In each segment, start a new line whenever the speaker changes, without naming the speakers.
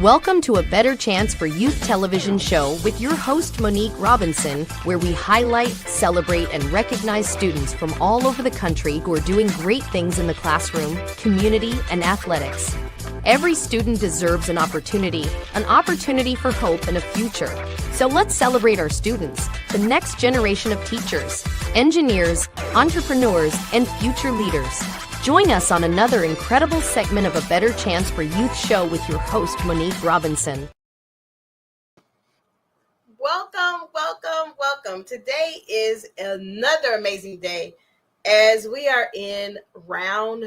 Welcome to A Better Chance for Youth television show with your host, Monique Robinson, where we highlight, celebrate, and recognize students from all over the country who are doing great things in the classroom, community, and athletics. Every student deserves an opportunity for hope and a future. So let's celebrate our students, the next generation of teachers, engineers, entrepreneurs, and future leaders. Join us on another incredible segment of A Better Chance for Youth show with your host, Monique Robinson.
Welcome. Today is another amazing day as we are in round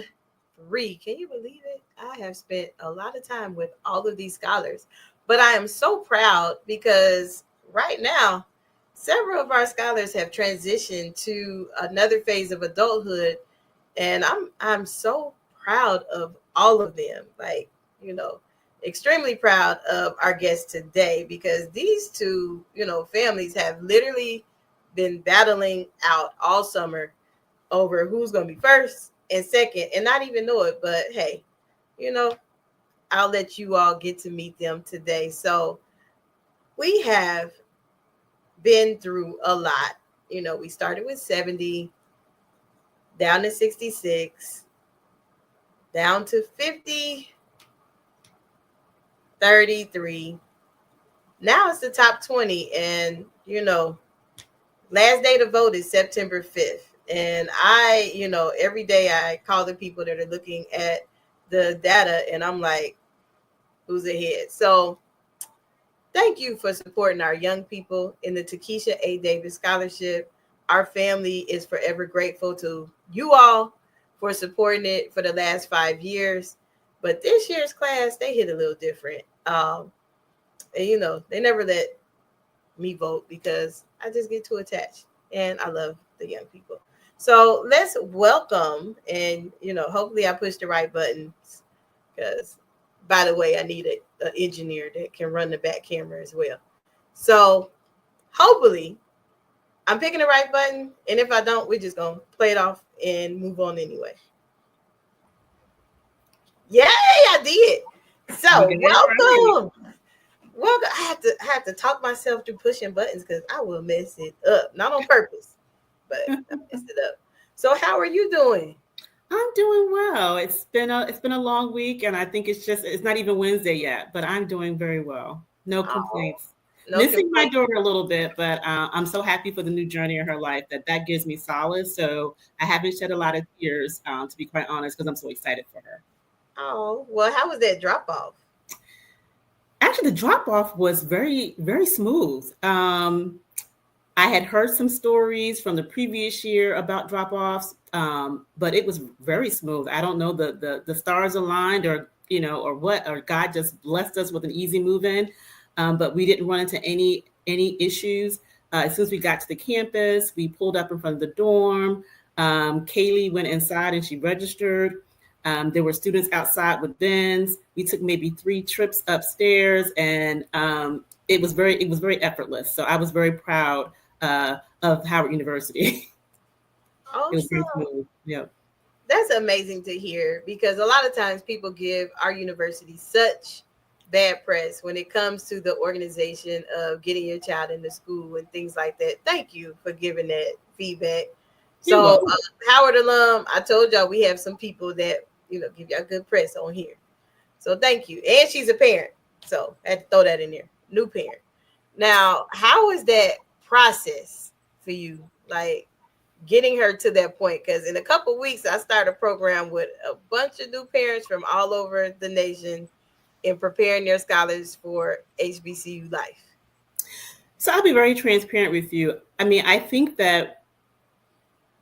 3. Can you believe it? I have spent a lot of time with all of these scholars, but I am so proud because right now, several of our scholars have transitioned to another phase of adulthood. And I'm so proud of all of them, extremely proud of our guests today because these two, families have literally been battling out all summer over who's going to be first and second and not even know it. But hey, I'll let you all get to meet them today. So we have been through a lot. We started with 70. Down to 66, down to 50, 33. Now it's the top 20. And, last day to vote is September 5th. And every day I call the people that are looking at the data and I'm like, who's ahead? So thank you for supporting our young people in the Takesha A. Davis Scholarship. Our family is forever grateful to you all for supporting it for the last 5 years. But this year's class, they hit a little different. And, they never let me vote because I just get too attached. And I love the young people. So let's welcome. And, hopefully I push the right buttons. Because, by the way, I need an engineer that can run the back camera as well. So hopefully I'm picking the right button, and if I don't, we're just going to play it off and move on anyway. Yay, I did. So, welcome. I have to talk myself through pushing buttons because I will mess it up. Not on purpose, but I messed it up. So, how are you doing?
I'm doing well. It's been a long week, and I think it's not even Wednesday yet, but I'm doing very well. No complaints. Missing my daughter a little bit, but I'm so happy for the new journey in her life that gives me solace. So I haven't shed a lot of tears, to be quite honest, because I'm so excited for her.
Oh, well, how was that drop off?
Actually, the drop off was very, very smooth. I had heard some stories from the previous year about drop offs, but it was very smooth. I don't know the stars aligned or what, or God just blessed us with an easy move in. But we didn't run into any issues. As soon as we got to the campus, we pulled up in front of the dorm. Kaylee went inside and she registered. There were students outside with bins. We took maybe 3 trips upstairs, and it was very effortless. So I was very proud of Howard University.
Awesome.
It was very smooth. Yeah.
That's amazing to hear because a lot of times people give our university such bad press when it comes to the organization of getting your child into school and things like that. Thank you for giving that feedback. So Howard alum, I told y'all we have some people that, give y'all good press on here. So thank you. And she's a parent. So I had to throw that in there. New parent. Now, how is that process for you? Like getting her to that point? Because in a couple of weeks, I start a program with a bunch of new parents from all over the nation in preparing their scholars for HBCU life.
So I'll be very transparent with you. I mean, I think that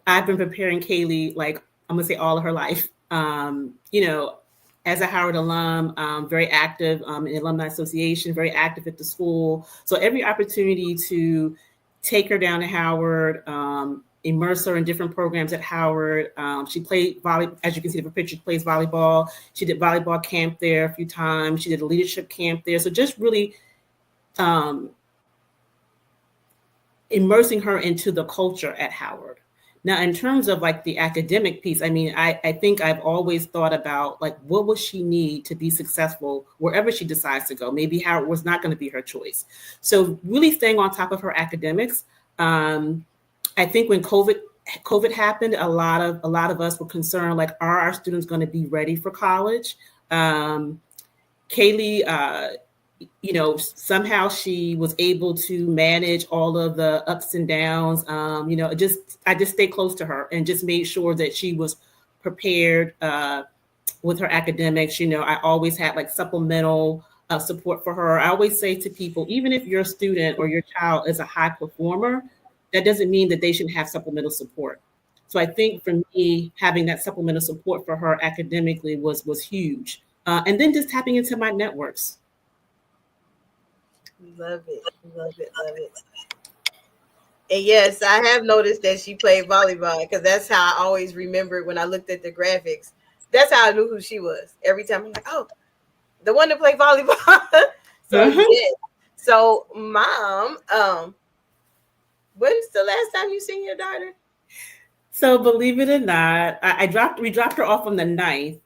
I've been preparing Kaylee, I'm going to say all of her life. As a Howard alum, very active in the Alumni Association, very active at the school. So every opportunity to take her down to Howard, immerse her in different programs at Howard. She played volleyball, as you can see in the picture, she plays volleyball. She did volleyball camp there a few times. She did a leadership camp there. So just really immersing her into the culture at Howard. Now, in terms of like the academic piece, I mean, I think I've always thought about like, what will she need to be successful wherever she decides to go? Maybe Howard was not going to be her choice. So really staying on top of her academics. I think when COVID happened, a lot of us were concerned, like, are our students going to be ready for college? Kaylee, somehow she was able to manage all of the ups and downs. I just stayed close to her and just made sure that she was prepared with her academics. I always had like supplemental support for her. I always say to people, even if your student or your child is a high performer, that doesn't mean that they should have supplemental support. So I think for me, having that supplemental support for her academically was huge. And then just tapping into my networks.
Love it. Love it. Love it. And yes, I have noticed that she played volleyball, because that's how I always remembered when I looked at the graphics. That's how I knew who she was. Every time I'm like, oh, the one that played volleyball. So yeah. So Mom, when's the last time you seen your daughter?
So believe it or not, we dropped her off on the 9th.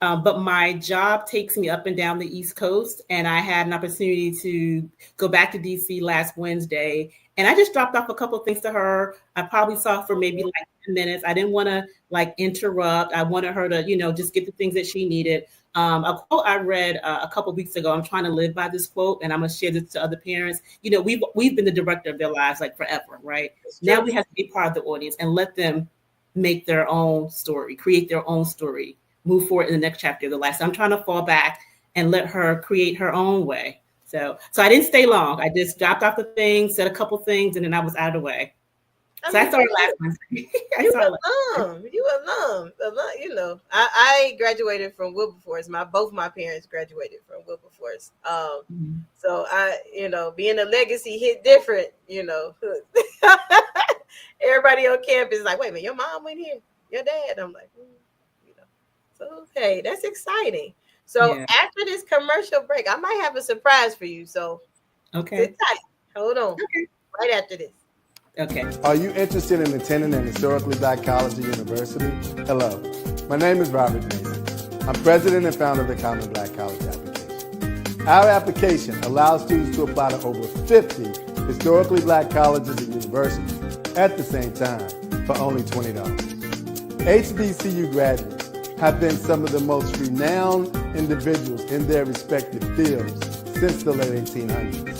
But my job takes me up and down the East Coast, and I had an opportunity to go back to DC last Wednesday, and I just dropped off a couple of things to her. I probably saw her for maybe like 10 minutes. I didn't want to like interrupt. I wanted her to, just get the things that she needed. A quote I read a couple of weeks ago. I'm trying to live by this quote, and I'm gonna share this to other parents. We've been the director of their lives like forever, right? Now we have to be part of the audience and let them make their own story, create their own story, move forward in the next chapter of their life. So I'm trying to fall back and let her create her own way. So I didn't stay long. I just dropped off the things, said a couple things, and then I was out of the way. I saw her last Wednesday. You
alum. I graduated from Wilberforce. Both my parents graduated from Wilberforce. So I, being a legacy hit different, Everybody on campus is like, wait a minute, your mom went here, your dad. I'm like, So, okay, that's exciting. So after this commercial break, I might have a surprise for you. So sit tight. Hold on. Okay. Right after this.
Okay.
Are you interested in attending an historically Black college or university? Hello, my name is Robert Mason. I'm president and founder of the Common Black College application. Our application allows students to apply to over 50 historically Black colleges and universities at the same time for only $20. HBCU graduates have been some of the most renowned individuals in their respective fields since the late 1800s.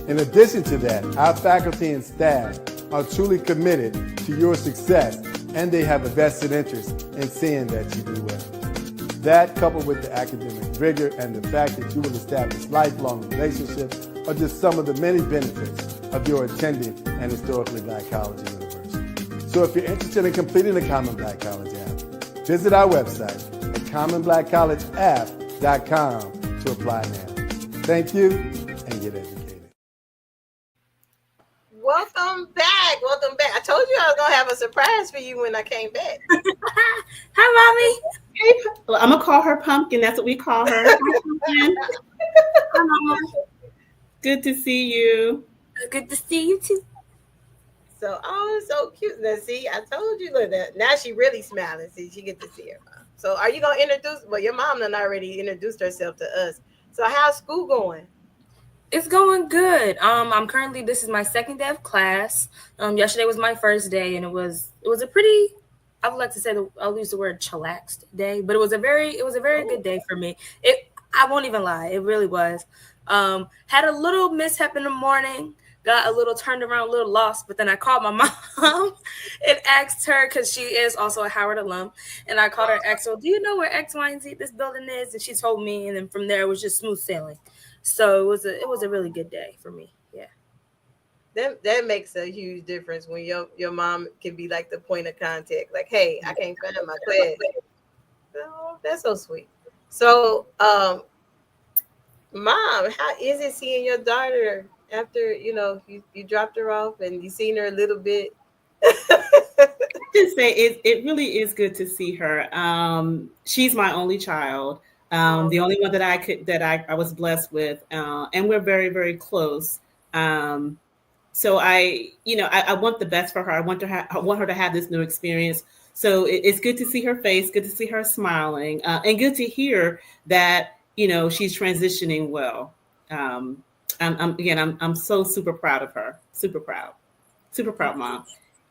In addition to that, our faculty and staff are truly committed to your success, and they have a vested interest in seeing that you do well. That, coupled with the academic rigor and the fact that you will establish lifelong relationships, are just some of the many benefits of your attending an historically Black college or university. So if you're interested in completing the Common Black College app, visit our website at commonblackcollegeapp.com to apply now. Thank you, and get educated.
Welcome back. Welcome back. I told you I was going to have a surprise for you when I came back.
Hi, Mommy.
Well, I'm going to call her Pumpkin. That's what we call her. Hi, Pumpkin.
Hi, Mama.
Good to see you.
Good to see you, too.
So, so cute. Now, see, I told you. Look, now she really smiling. See, she get to see her mom. So, are you going to introduce? Well, your mom done already introduced herself to us. So, how's school going?
It's going good. This is my second day of class. Yesterday was my first day, and it was a pretty, I would like to say, I'll use the word chillaxed day, but it was a very good day for me. I won't even lie. It really was. Had a little mishap in the morning, got a little turned around, a little lost, but then I called my mom and asked her, because she is also a Howard alum, and I called her and asked her, do you know where X, Y, and Z this building is? And she told me, and then from there it was just smooth sailing. So it was a really good day for me. Yeah.
That makes a huge difference when your mom can be like the point of contact. Like, hey, I can't find my class. Oh, that's so sweet. So, Mom, how is it seeing your daughter after you dropped her off and you seen her a little bit?
Just say it really is good to see her. She's my only child. The only one that I was blessed with, and we're very, very close. So I want the best for her. I want her to have this new experience. So it's good to see her face, good to see her smiling, and good to hear that she's transitioning well. I'm so super proud of her. Super proud, mom.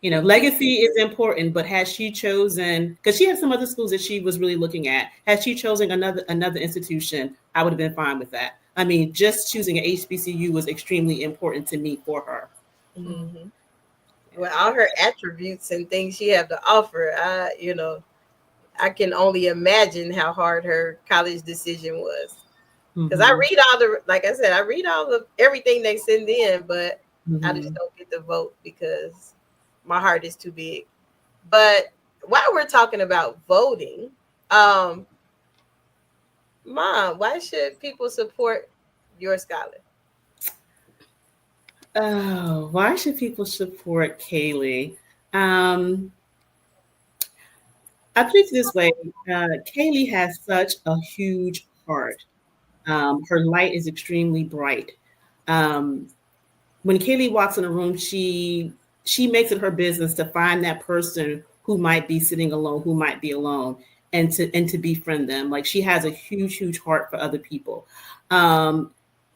Legacy is important, but has she chosen? Because she had some other schools that she was really looking at. Had she chosen another institution, I would have been fine with that. I mean, just choosing an HBCU was extremely important to me for her.
Mm-hmm. Well, all her attributes and things she have to offer, I can only imagine how hard her college decision was. Because I read like I said, I read all of everything they send in, but I just don't get to vote because my heart is too big. But while we're talking about voting, Mom, why should people support your scholar?
Oh, why should people support Kaylee? I put it this way: Kaylee has such a huge heart. Her light is extremely bright. Um, when Kaylee walks in a room, she makes it her business to find that person who might be sitting alone, who might be alone, and to befriend them. Like, she has a huge heart for other people.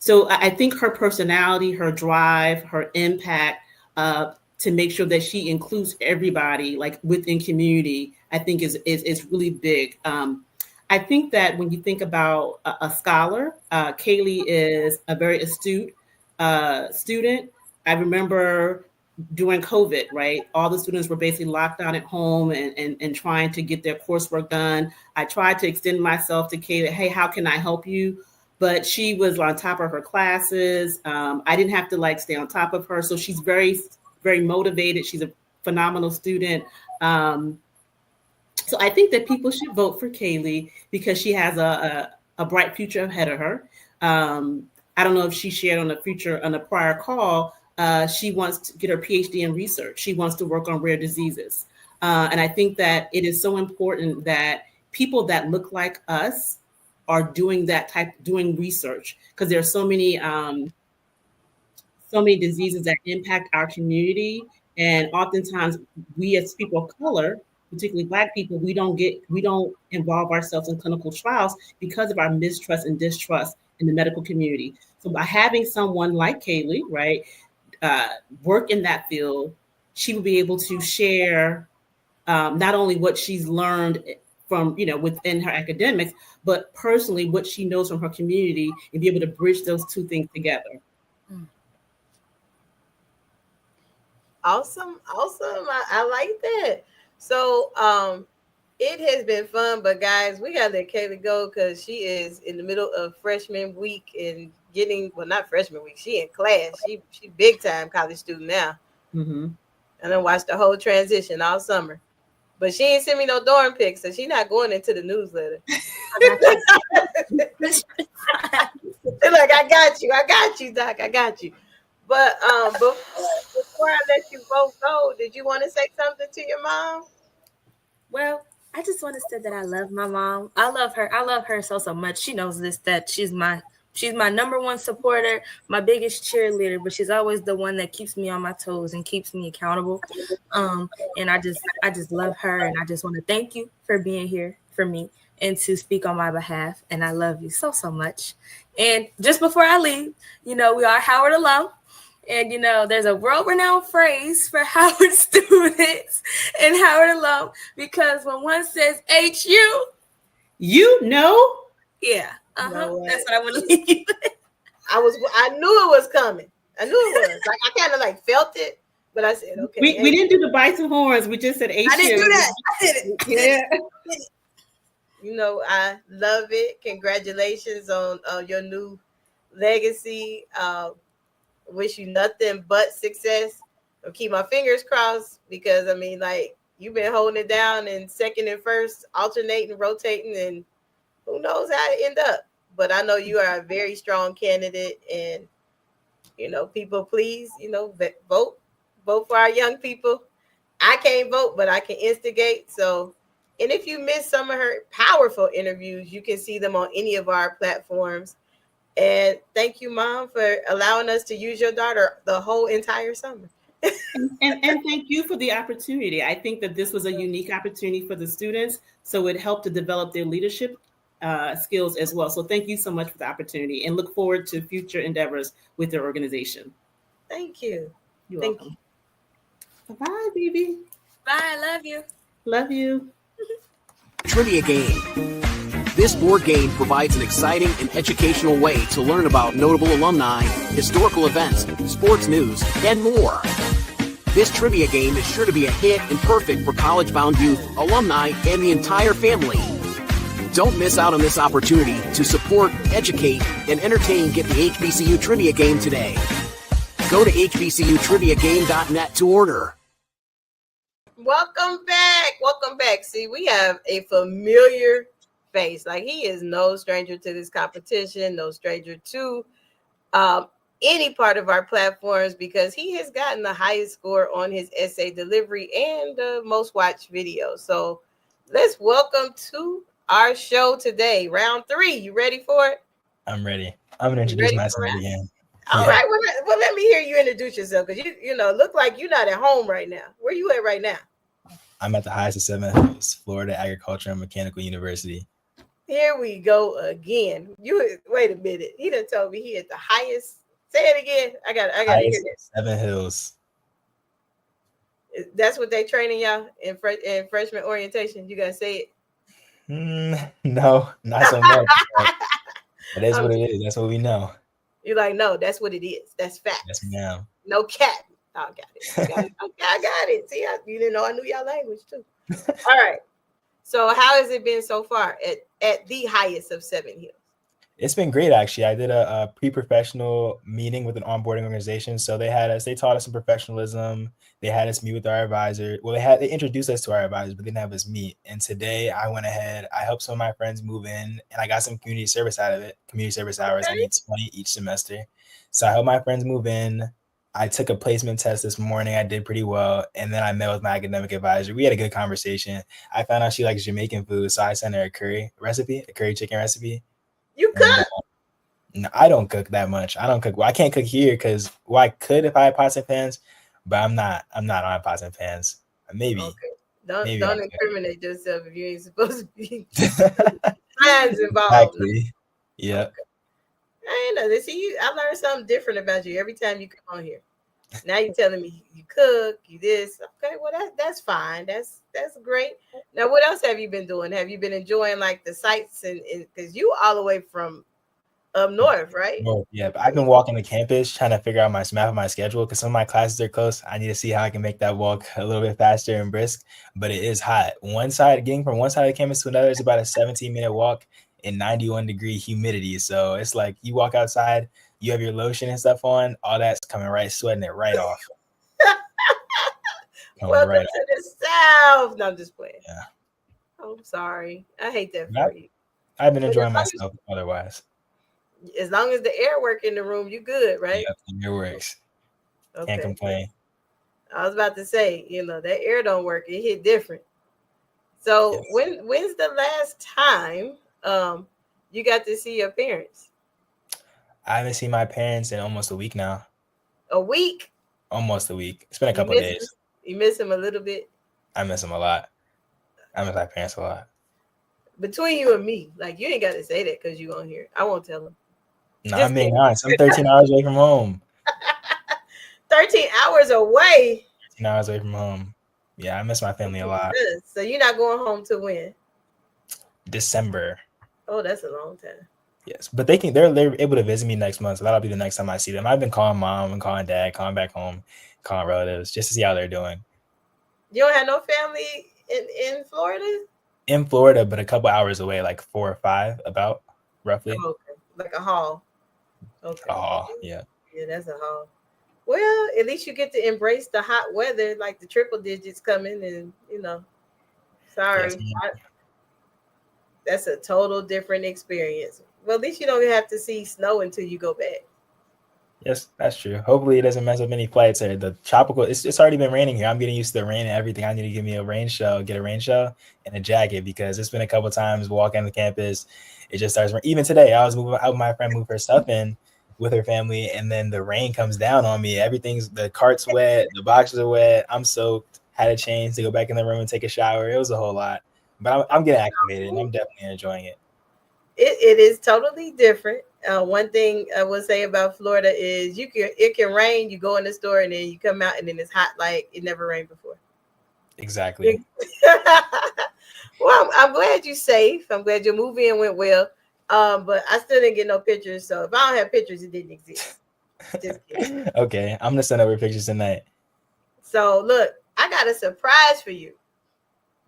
So I think her personality, her drive, her impact, to make sure that she includes everybody like within community, I think is really big. I think that when you think about a scholar, Kaylee is a very astute student. I remember during COVID, right? All the students were basically locked down at home and trying to get their coursework done. I tried to extend myself to Kaylee. Hey, how can I help you? But she was on top of her classes. I didn't have to stay on top of her. So she's very, very motivated. She's a phenomenal student. So I think that people should vote for Kaylee because she has a bright future ahead of her. I don't know if she shared on a prior call. She wants to get her PhD in research. She wants to work on rare diseases. And I think that it is so important that people that look like us are doing doing research, because there are so many diseases that impact our community. And oftentimes we as people of color, particularly Black people, we don't involve ourselves in clinical trials because of our mistrust and distrust in the medical community. So by having someone like Kaylee, right, work in that field, she will be able to share not only what she's learned from within her academics, but personally what she knows from her community, and be able to bridge those two things together.
Awesome. I like that. So it has been fun, but guys, we gotta let Kaylee go because she is in the middle of freshman week and not freshman week, she in class. She big time college student now. And I watched the whole transition all summer. But she ain't sent me no dorm pics, so she's not going into the newsletter. Look, I got you, Doc. I got you. But before I let you both go, did you want to say something to your mom?
Well, I just want to say that I love my mom. I love her. I love her so much. She knows this, that she's my number one supporter, my biggest cheerleader, but she's always the one that keeps me on my toes and keeps me accountable. And I just love her, and I just want to thank you for being here for me and to speak on my behalf. And I love you so much. And just before I leave, we are Howard alum. And, there's a world-renowned phrase for Howard students and Howard alum, because when one says HU, yeah. That's what I want to leave you with.
I knew it was coming. I knew it was. I kind of felt it, but I said, okay.
We didn't do the bites and horns. We just said HU.
I didn't do that. I did it.
Yeah.
I love it. Congratulations on your new legacy. Wish you nothing but success. I'll keep my fingers crossed because you've been holding it down in second and first, alternating, rotating, and who knows how it end up. But I know you are a very strong candidate, and people, please, vote for our young people. I can't vote, but I can instigate. So, and if you missed some of her powerful interviews, you can see them on any of our platforms. And thank you, Mom, for allowing us to use your daughter the whole entire summer.
And thank you for the opportunity. I think that this was a unique opportunity for the students, so it helped to develop their leadership skills as well. So thank you so much for the opportunity, and look forward to future endeavors with their organization.
Thank you.
You're
Thank
welcome. Bye, baby.
Bye. Love you.
Love you.
Trivia game. This board game provides an exciting and educational way to learn about notable alumni, historical events, sports news, and more. This trivia game is sure to be a hit and perfect for college-bound youth, alumni, and the entire family. Don't miss out on this opportunity to support, educate, and entertain Get the HBCU Trivia Game today. Go to hbcutriviagame.net to order.
Welcome back. Welcome back. See, we have a familiar face. Like, he is no stranger to this competition, no stranger to any part of our platforms, because he has gotten the highest score on his essay delivery and the most watched video. So let's welcome to our show today, round 3. You ready for it?
I'm ready. I'm gonna introduce myself again.
All right. Well, let me hear you introduce yourself, because you look like you're not at home right now. Where you at right now?
I'm at the highest of 7 hills, Florida Agricultural and Mechanical University.
Here we go again. You wait a minute. He done told me he at the highest. Say it again. I got to hear this.
7 hills.
That's what they training y'all in freshman orientation. You gotta say it.
No, not so much. But that's what it is. That's what we know.
You're like, no, that's what it is. That's fact.
Yes, ma'am.
No cap. Oh, got it. I got it. See, you didn't know I knew y'all language too. All right. So how has it been so far at the highest of 7 hills?
It's been great, actually. I did a pre-professional meeting with an onboarding organization. So they taught us some professionalism. They had us meet with our advisor. Well, they introduced us to our advisors, but they didn't have us meet. And today I went ahead, I helped some of my friends move in, and I got some community service out of it. Community service hours. I need 20 each semester. So I helped my friends move in. I took a placement test this morning. I did pretty well. And then I met with my academic advisor. We had a good conversation. I found out she likes Jamaican food. So I sent her a curry chicken recipe.
You cook?
No, I don't cook that much. I don't cook. Well, I can't cook here because, I could if I had pots and pans, but I'm not on pots and pans. Maybe.
Okay. Don't incriminate yourself if you ain't supposed to be hands involved.
Exactly. Yeah.
Okay. I know. See, I learned something different about you every time you come on here. Now you're telling me you cook, you this. Okay, well that's fine. That's great. Now, what else have you been doing? Have you been enjoying like the sights and because you all the way from up north, right?
Yeah, but I've been walking the campus trying to figure out my schedule because some of my classes are close. I need to see how I can make that walk a little bit faster and brisk. But it is hot. Getting from one side of the campus to another is about a 17-minute walk in 91-degree humidity. So it's like you walk outside, you have your lotion and stuff on, all that's coming right, sweating it right off.
Welcome to the South. No, I'm just playing.
Yeah.
Oh, I'm sorry. I hate that for you.
I've been enjoying myself otherwise.
As long as the air work in the room, you good, right?
Yep, the air works.
Okay.
Can't complain.
I was about to say, that air don't work. It hit different. So yes. When's the last time you got to see your parents?
I haven't seen my parents in almost a week now.
A week?
Almost a week. It's been a couple of days.
You miss them a little bit?
I miss them a lot. I miss my parents a lot.
Between you and me, like you ain't got to say that because you on here. I won't tell them.
No, I'm being honest. I'm 13 hours away from home.
13 hours away?
13 hours away from home. Yeah, I miss my family a lot.
So you're not going home to when?
December.
Oh, that's a long time.
Yes, but they're able to visit me next month, so that'll be the next time I see them. I've been calling mom and calling dad, calling back home, calling relatives just to see how they're doing.
You don't have no family in Florida? In
Florida, but a couple hours away, like 4 or 5, about roughly.
Oh, okay, like a haul. Okay.
A haul, yeah.
Yeah, that's a haul. Well, at least you get to embrace the hot weather, like the triple digits coming, and sorry, yes, that's a total different experience. Well, at least you don't have to see snow until you go back.
Yes, that's true. Hopefully it doesn't mess up any flights or the tropical. It's already been raining here. I'm getting used to the rain and everything. I need to give me a rain shell, get a rain shell and a jacket because it's been a couple times walking on the campus. It just starts. Even today, I was moving out. My friend moved her stuff in with her family, and then the rain comes down on me. The cart's wet, the boxes are wet. I'm soaked. Had to change to go back in the room and take a shower. It was a whole lot, but I'm getting acclimated and I'm definitely enjoying it.
It is totally different. One thing I will say about Florida is it can rain. You go in the store and then you come out and then it's hot like it never rained before.
Exactly.
Well, I'm glad you're safe. I'm glad your move-in went well. But I still didn't get no pictures. So if I don't have pictures, it didn't exist. Just kidding.
Okay, I'm gonna send over pictures tonight.
So look, I got a surprise for you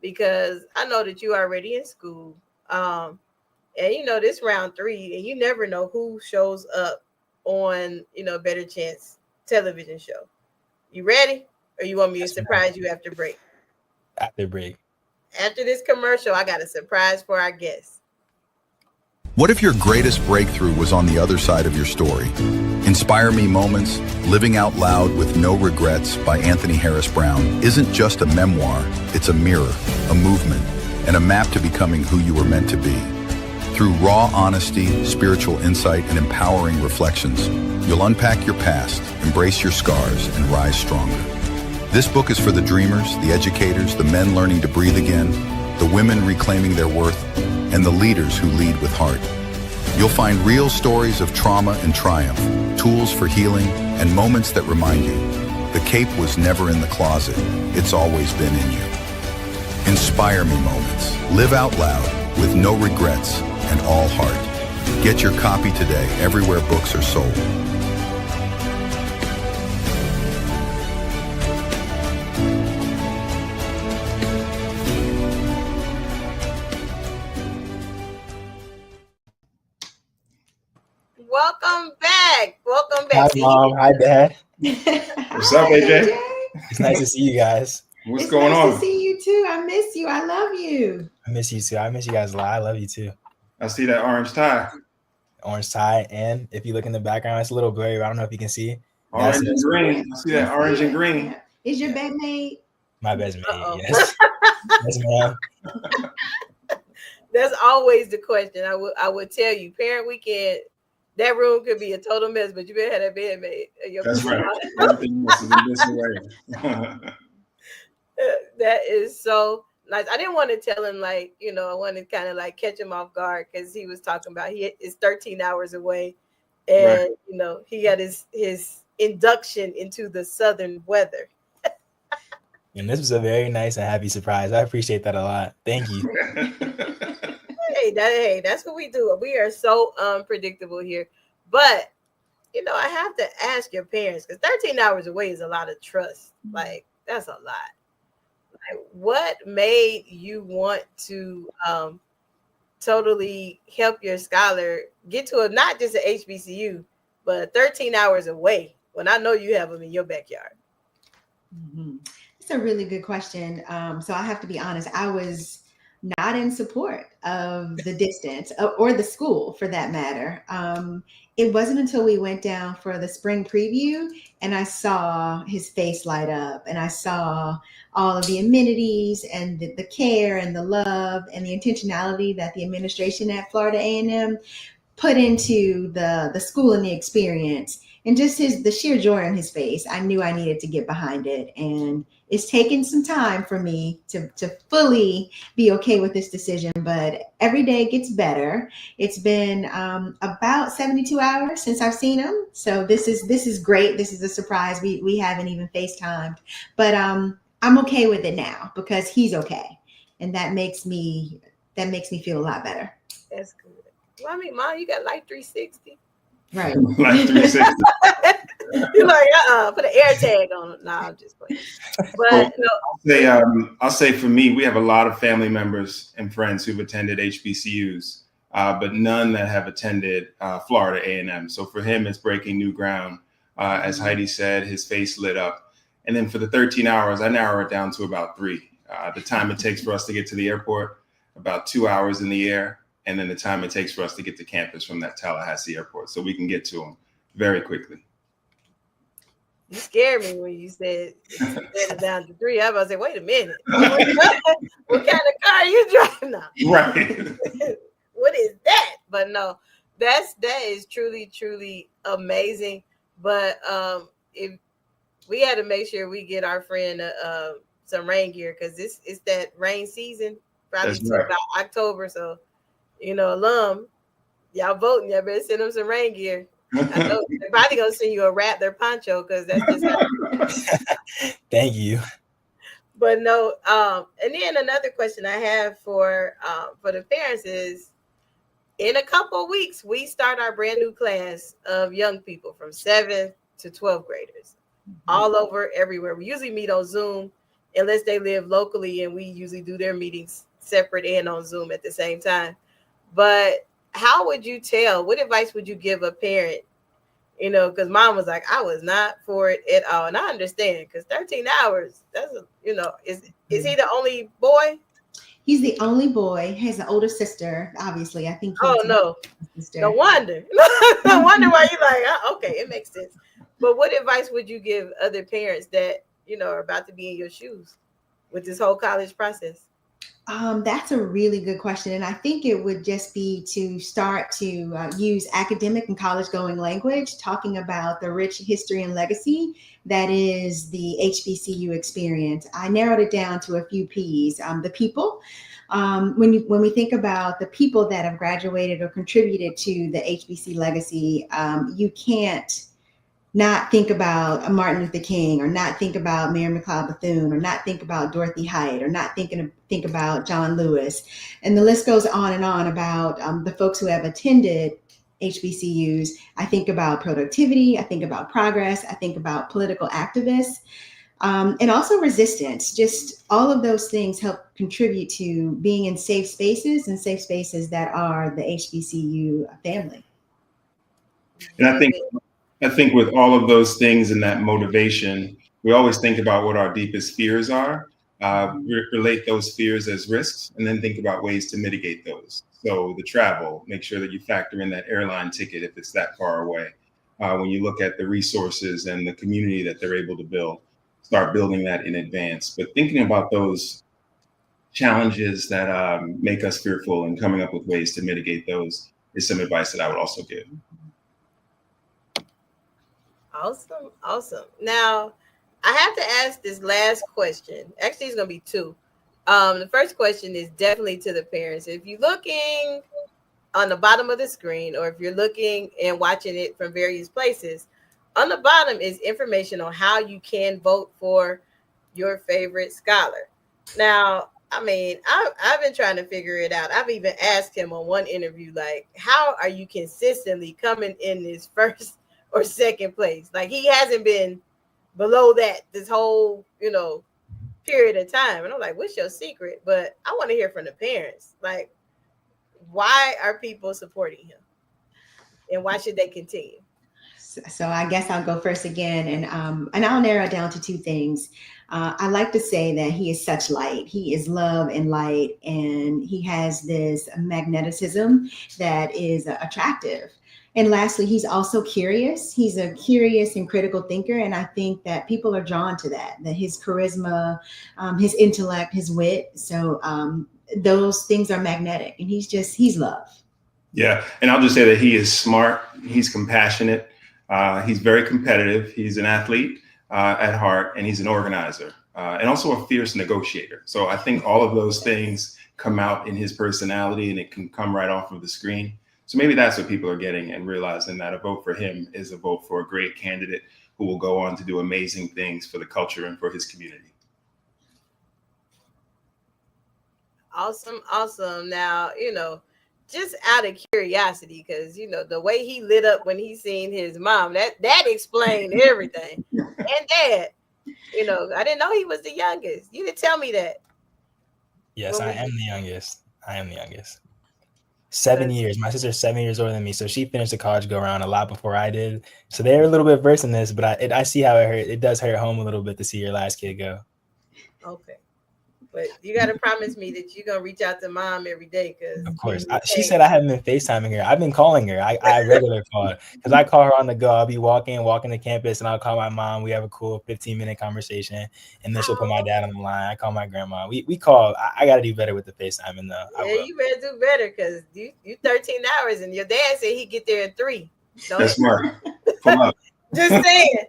because I know that you are already in school. And you know, this round 3, and you never know who shows up on, Better Chance television show. You ready? Or you want me to surprise you after break?
After break.
After this commercial, I got a surprise for our guests.
What if your greatest breakthrough was on the other side of your story? Inspire Me Moments, Living Out Loud with No Regrets by Anthony Harris Brown isn't just a memoir, it's a mirror, a movement, and a map to becoming who you were meant to be. Through raw honesty, spiritual insight, and empowering reflections, you'll unpack your past, embrace your scars, and rise stronger. This book is for the dreamers, the educators, the men learning to breathe again, the women reclaiming their worth, and the leaders who lead with heart. You'll find real stories of trauma and triumph, tools for healing, and moments that remind you, the cape was never in the closet, it's always been in you. Inspire Me Moments. Live out loud with no regrets and all heart. Get your copy today everywhere books are sold.
Welcome back.
Hi, Mom. Hi, Dad.
What's up, AJ?
It's nice to see you guys.
What's going on?
Nice to see you too. I miss you. I love you.
I miss you too. I miss you guys a lot. I love you too.
I see that orange tie.
Orange tie, and if you look in the background, it's a little blurry. But I don't know if you can see.
Orange and green. I see that orange and green.
Yeah. Is your bed made?
My bed's made. Yes. Yes, ma'am.
That's always the question. I would tell you, parent weekend, that room could be a total mess, but you better have that bed made.
That's right. Everything else is in this way.
That is so nice. I didn't want to tell him, I wanted to kind of catch him off guard because he was talking about he is 13 hours away, and
right.
He had his induction into the southern weather.
And this was a very nice and happy surprise. I appreciate that a lot. Thank you.
Hey, that's what we do. We are so unpredictable here, but I have to ask your parents because 13 hours away is a lot of trust. That's a lot. What made you want to totally help your scholar get to not just an HBCU, but 13 hours away when I know you have them in your backyard?
Mm-hmm. It's a really good question. So I have to be honest, I was not in support of the distance or the school for that matter. It wasn't until we went down for the spring preview and I saw his face light up and I saw all of the amenities and the care and the love and the intentionality that the administration at Florida A&M put into the school and the experience and just the sheer joy on his face. I knew I needed to get behind it. And it's taken some time for me to fully be okay with this decision, but every day gets better. It's been about 72 hours since I've seen him. So this is great. This is a surprise. We haven't even FaceTimed, but I'm okay with it now because he's okay. And that makes me feel a lot better.
That's good. Well, I mean, Mom, you got Life 360.
Right.
Life 360.
You're like, put an air tag on it. Nah, I'm just playing. But
I'll say for me, we have a lot of family members and friends who've attended HBCUs, but none that have attended Florida A&M. So for him, it's breaking new ground. As Heidi said, his face lit up. And then for the 13 hours, I narrow it down to about 3. The time it takes for us to get to the airport, about 2 hours in the air. And then the time it takes for us to get to campus from that Tallahassee airport. So we can get to him very quickly.
You scared me when you said it down to 3. I was about to say, wait a minute. What kind of car are you driving now?
Right.
What is that? But no, that is truly amazing. But if we had to make sure we get our friend some rain gear, because it's that rain season, probably about October. So, alum, y'all voting, y'all better send them some rain gear. I know they're probably gonna send you a wrap their poncho, because that's just how.
Thank you.
But no, and then another question I have for the parents is, in a couple of weeks, we start our brand new class of young people from 7th to 12th graders, all over, everywhere. We usually meet on Zoom, unless they live locally, and we usually do their meetings separate and on Zoom at the same time. But how would you tell? What advice would you give a parent? Because mom was like, I was not for it at all, and I understand, because 13 hours. That's is he the only boy?
He's the only boy. He has an older sister, obviously. I think.
Oh no, no wonder. No wonder why you like. Okay, it makes sense. But what advice would you give other parents that are about to be in your shoes with this whole college process?
That's a really good question. And I think it would just be to start to use academic and college going language, talking about the rich history and legacy that is the HBCU experience. I narrowed it down to a few P's. The people. When we think about the people that have graduated or contributed to the HBC legacy, you can't not think about Martin Luther King, or not think about Mary McLeod Bethune, or not think about Dorothy Height, or not think about John Lewis. And the list goes on and on about the folks who have attended HBCUs. I think about productivity, I think about progress, I think about political activists, and also resistance. Just all of those things help contribute to being in safe spaces, and safe spaces that are the HBCU family.
And I think with all of those things and that motivation, we always think about what our deepest fears are, relate those fears as risks, and then think about ways to mitigate those. So the travel, make sure that you factor in that airline ticket if it's that far away. When you look at the resources and the community that they're able to build, start building that in advance. But thinking about those challenges that make us fearful and coming up with ways to mitigate those is some advice that I would also give.
Awesome. Now, I have to ask this last question. Actually, it's going to be 2. The first question is definitely to the parents. If you're looking on the bottom of the screen, or if you're looking and watching it from various places, on the bottom is information on how you can vote for your favorite scholar. Now, I mean, I've been trying to figure it out. I've even asked him on one interview, like, how are you consistently coming in this first or second place? Like, he hasn't been below that this whole, period of time. And I'm like, what's your secret? But I want to hear from the parents. Like, why are people supporting him? And why should they continue?
So I guess I'll go first again, and I'll narrow it down to 2 things. I like to say that he is such light. He is love and light, and he has this magnetism that is attractive. And lastly, he's also curious. He's a curious and critical thinker. And I think that people are drawn to that his charisma, his intellect, his wit. So those things are magnetic, and he's love.
Yeah. And I'll just say that he is smart. He's compassionate. He's very competitive. He's an athlete at heart, and he's an organizer and also a fierce negotiator. So I think all of those things come out in his personality, and it can come right off of the screen. So maybe that's what people are getting, and realizing that a vote for him is a vote for a great candidate who will go on to do amazing things for the culture and for his community.
Awesome. Now, just out of curiosity, because, the way he lit up when he seen his mom, that explained everything. And dad, I didn't know he was the youngest. You didn't tell me that.
Yes, I am the youngest. 7 years. My sister's 7 years older than me, so she finished the college go around a lot before I did. So they're a little bit versed in this, but I see how it does hurt home a little bit to see your last kid go.
Okay. But you got to promise me that you're going to reach out to mom every day.
Of course. She said I haven't been FaceTiming her. I've been calling her. I regular call because I call her on the go. I'll be walking to campus and I'll call my mom. We have a cool 15-minute conversation. And then she'll put my dad on the line. I call my grandma. We call. I got to do better with the FaceTiming though.
Yeah, you better do better because you 13 hours and your dad said he'd get there in 3.
That's smart. Pull up.
Just saying.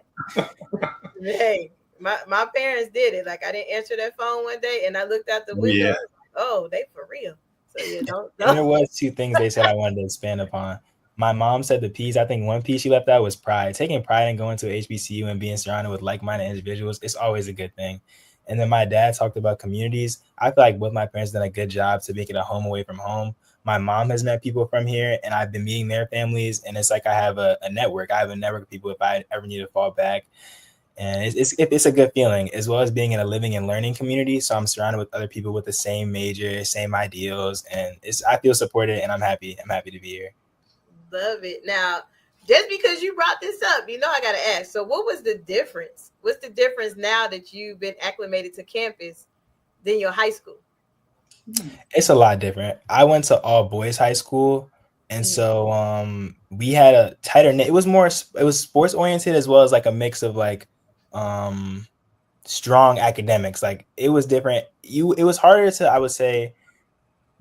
Hey, my parents did it. Like I didn't answer that phone one day and I looked out the window.
Yeah.
Oh, they for real. So yeah, don't.
And there was 2 things they said I wanted to expand upon. My mom said the piece. I think one piece she left out was pride. Taking pride in going to HBCU and being surrounded with like-minded individuals is always a good thing. And then my dad talked about communities. I feel like both my parents done a good job to make it a home away from home. My mom has met people from here and I've been meeting their families. And it's like I have a network. I have a network of people if I ever need to fall back. And it's a good feeling, as well as being in a living and learning community. So I'm surrounded with other people with the same major, same ideals, and I feel supported and I'm happy. I'm happy to be here.
Love it. Now, just because you brought this up, you know I got to ask. So what was the difference? What's the difference now that you've been acclimated to campus than your high school?
It's a lot different. I went to all boys high school. And so we had a tighter knit. It was sports oriented as well as like a mix of like strong academics. Like it was different. It was harder to, I would say,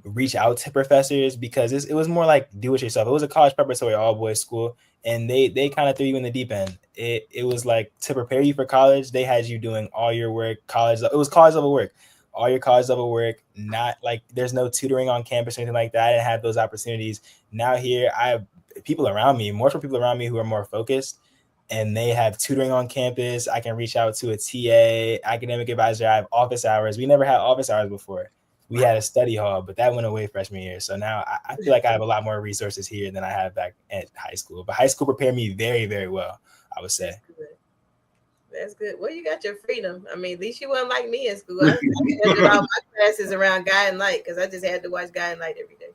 reach out to professors because it was more like do it yourself. It was a college preparatory all boys school, and they kind of threw you in the deep end. It was like to prepare you for college, they had you doing all your work, it was college level work. All your college level work, not like there's no tutoring on campus or anything like that. I didn't have those opportunities. Now here I have people around me who are more focused, and they have tutoring on campus. I can reach out to a TA, academic advisor. I have office hours. We never had office hours before. We had a study hall, but that went away freshman year. So now I feel like I have a lot more resources here than I had back at high school. But high school prepared me very, very well, I would say.
That's good. Well, you got your freedom. I mean, at least you weren't like me in school. I ended all my classes around Guy and Light because I just had to watch Guy and Light every day.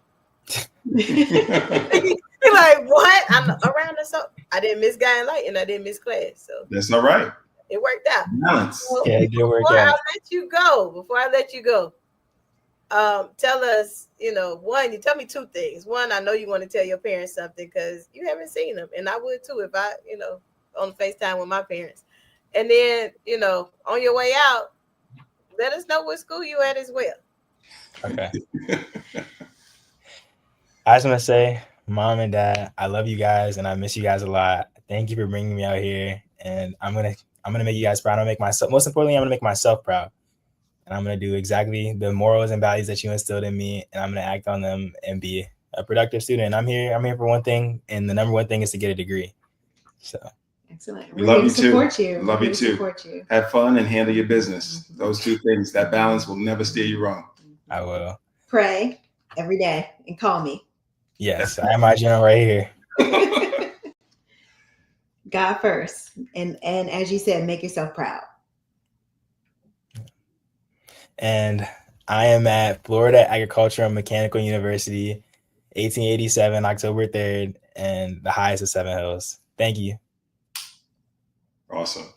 You're like, what? I'm around the so I didn't miss Guy and Light and I didn't miss class. So
that's all right.
It worked out.
Nice.
So,
yeah, it did work
before
out.
Before I let you go, tell us, one, you tell me 2 things. One, I know you want to tell your parents something because you haven't seen them. And I would too if I, on FaceTime with my parents. And then, on your way out, let us know what school you at as well.
Okay. I just want to say, Mom and Dad, I love you guys and I miss you guys a lot. Thank you for bringing me out here. And I'm gonna make you guys proud. I'm gonna make myself. Most importantly, I'm gonna make myself proud. And I'm gonna do exactly the morals and values that you instilled in me, and I'm gonna act on them and be a productive student. I'm here for one thing, and the number one thing is to get a degree. So.
Excellent.
We love you too.
Love you too.
Have fun and handle your business. Those 2 things, that balance will never steer you wrong.
I will.
Pray every day and call me.
Yes, I am my journal right here.
God first. And as you said, make yourself proud.
And I am at Florida Agricultural and Mechanical University, 1887, October 3rd, and the highest of 7 Hills. Thank you.
Awesome.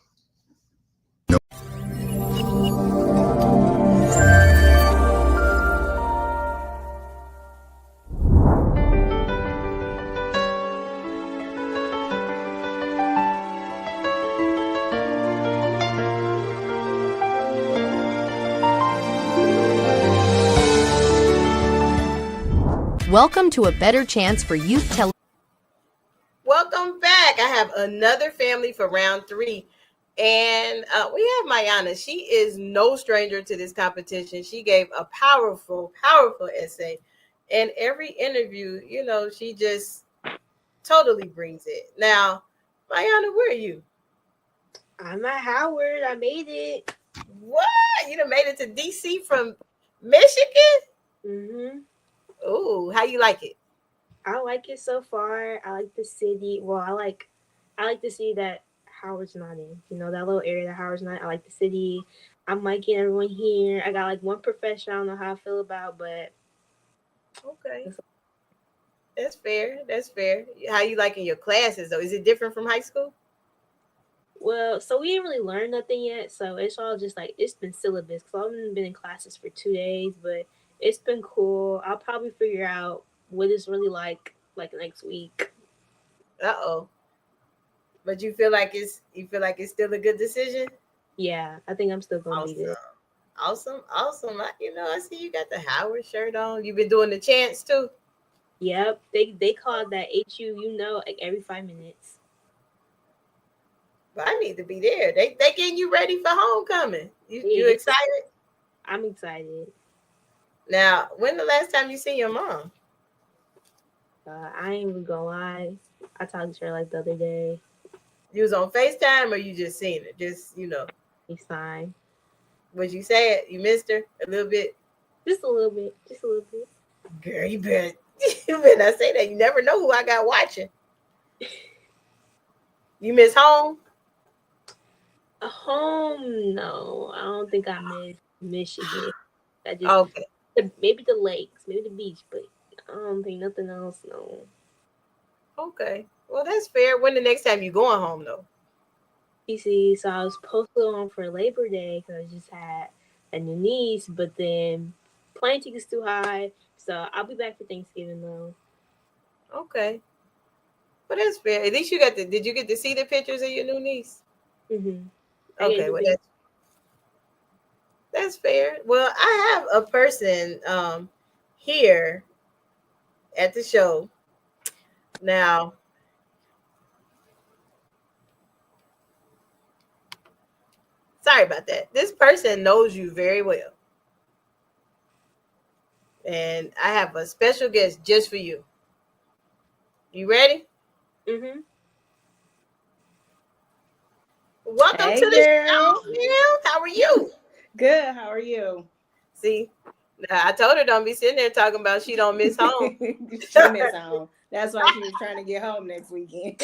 Welcome to A Better Chance for Youth Television.
Welcome back. I have another family for round 3. And we have Mayana. She is no stranger to this competition. She gave a powerful, powerful essay. And every interview, she just totally brings it. Now, Mayana, where are you?
I'm at Howard. I made it.
What? You done made it to DC from Michigan?
Mm-hmm.
Oh, how you like it?
I like it so far. I like the city. Well, I like the city that Howard's not in. That little area that Howard's not. I like the city. I'm liking everyone here. I got like one professor I don't know how I feel about, but
okay. That's fair. How you liking your classes though? Is it different from high school?
Well, so we didn't really learn nothing yet. So it's all just like it's been syllabus. Cause I've been in classes for 2 days, but it's been cool. I'll probably figure out what it's really like next week.
Uh-oh. But you feel like it's still a good decision?
Yeah, I think I'm still gonna be
Awesome.
good.
Awesome. I see you got the Howard shirt on. You've been doing the chants too.
Yep, they call that HU. Like every 5 minutes.
But I need to be there. They getting you ready for homecoming. You
Yeah,
excited?
I'm excited.
Now, when the last time you seen your mom?
I ain't even gonna lie. I talked to her like the other day.
You was on FaceTime or you just seen her? Just
FaceTime.
would you say it? You missed her a little bit?
Just a little bit. Just a little bit.
Girl, you better you better not say that. You never know who I got watching. You miss home?
Home? No, I don't think I miss Michigan. I just
Okay.
maybe the lakes, maybe the beach, but I don't think nothing else. No.
Okay. Well, that's fair. When the next time you going home though?
You see, so I was supposed to go home for Labor Day because I just had a new niece, but then plane tickets too high, so I'll be back for Thanksgiving though.
Okay. But that's fair. At least you got did you get to see the pictures of your new niece?
Mhm.
Okay, well that's fair. Well, I have a person here at the show. Now, sorry about that. This person knows you very well. And I have a special guest just for you. You ready?
Mhm.
Welcome
Hey,
to the
girl.
show, Mel. How are you?
Good. How are you?
See, I told her don't be sitting there talking about she don't miss home.
She miss home. That's why she was trying to get home next weekend.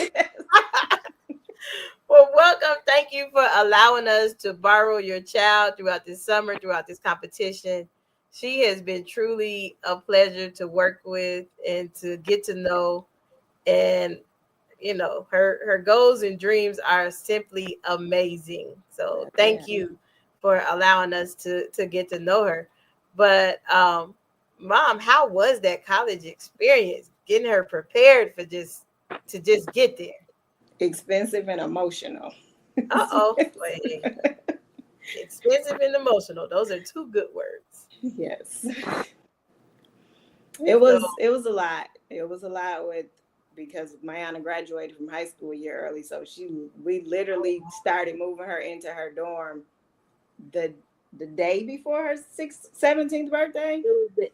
Well, welcome. Thank you for allowing us to borrow your child throughout this summer, throughout this competition. She has been truly a pleasure to work with and to get to know. And her goals and dreams are simply amazing. So
Yeah.
thank you for allowing us to get to know her. But Mom, how was that college experience? Getting her prepared for just get there.
Expensive and emotional.
Uh-oh. Wait. Expensive and emotional. Those are two good words.
Yes.
So,
It was a lot. It was a lot because Mayana graduated from high school a year early. So we literally started moving her into her dorm the day before her 17th birthday.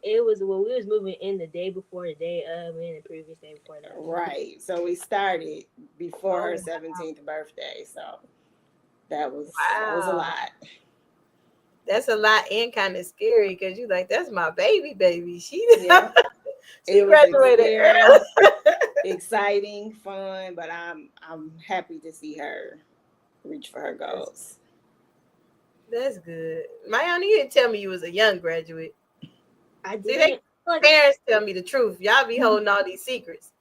It was well, we was moving in the day before, the day of, and the previous day before that.
Right. So we started before her 17th birthday. So that was a
wow.
lot.
That's a lot and kind of scary because you like, that's my baby. She
Yeah.
she
It was
graduated early.
exciting, fun, but I'm happy to see her reach for her goals.
That's good. Mayana, you didn't tell me you was a young graduate.
I
See,
didn't.
parents tell me the truth. Y'all be holding all these secrets.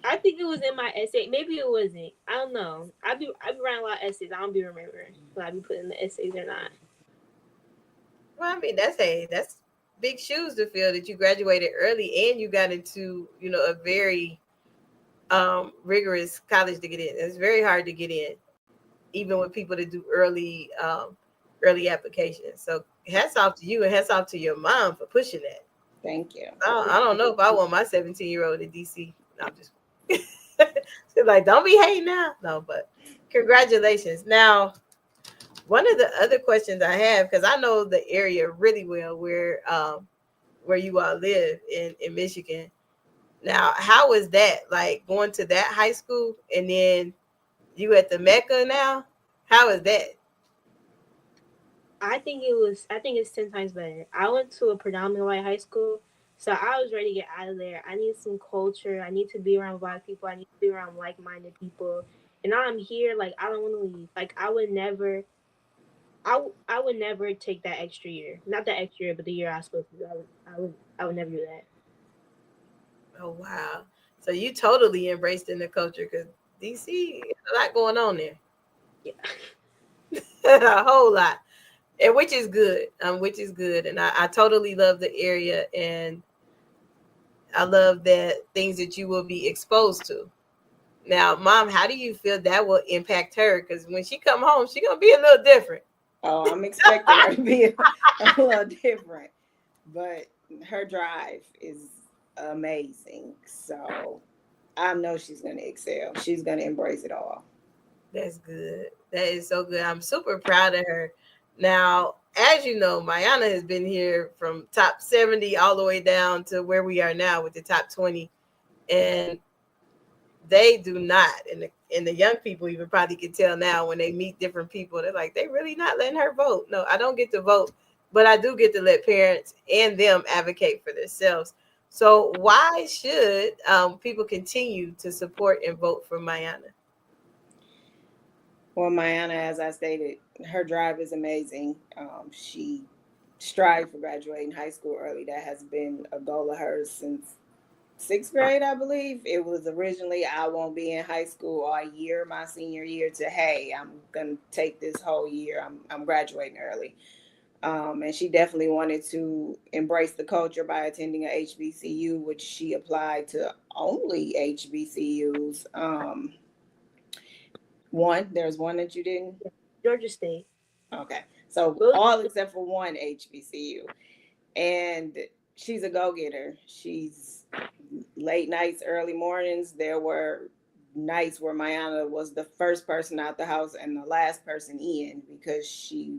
I think it was in my essay. Maybe it wasn't. I don't know. I be writing a lot of essays. I don't be remembering if I be putting the essays or not.
Well, I mean, that's big shoes to fill that you graduated early and you got into, a very rigorous college to get in. It's very hard to get in, even with people that do early applications. So hats off to you and hats off to your mom for pushing that.
Thank you.
I don't know if I want my 17-year-old in DC. No, I'm just she's like, don't be hating now. No, but congratulations. Now, one of the other questions I have, because I know the area really well where you all live in Michigan. Now, how was that? Like going to that high school and then you at the Mecca now? How is that?
I think it's 10 times better. I went to a predominantly white high school, so I was ready to get out of there. I need some culture. I need to be around black people. I need to be around like-minded people. And now I'm here, like I don't want to leave. Like I would never take that extra year. Not that extra year, but the year I was supposed to do. I would never do that.
Oh wow. So you totally embraced in the culture because DC, a lot going on there. A whole lot, and which is good. And I totally love the area, and I love that things that you will be exposed to. Now, Mom, how do you feel that will impact her? Because when she come home, she gonna be a little different.
Oh, I'm expecting her to be a little different, but her drive is amazing. So I know she's going to excel. She's going to embrace it all.
That's good. That is so good. I'm super proud of her. Now, as you know, Mayana has been here from top 70 all the way down to where we are now with the top 20. And they do not, and the young people even probably can tell now when they meet different people, they're like, they really not letting her vote. No, I don't get to vote, but I do get to let parents and them advocate for themselves. So why should people continue to support and vote for Mayana?
Well, Mayana, as I stated, her drive is amazing. She strived for graduating high school early. That has been a goal of hers since 6th grade, I believe. It was originally, I won't be in high school all year, my senior year, to, hey, I'm going to take this whole year. I'm graduating early. And she definitely wanted to embrace the culture by attending a HBCU, which she applied to only HBCUs. There's one that you didn't?
Georgia State.
Okay. So all except for one HBCU. And she's a go-getter. She's late nights, early mornings. There were nights where Mayana was the first person out the house and the last person in, because she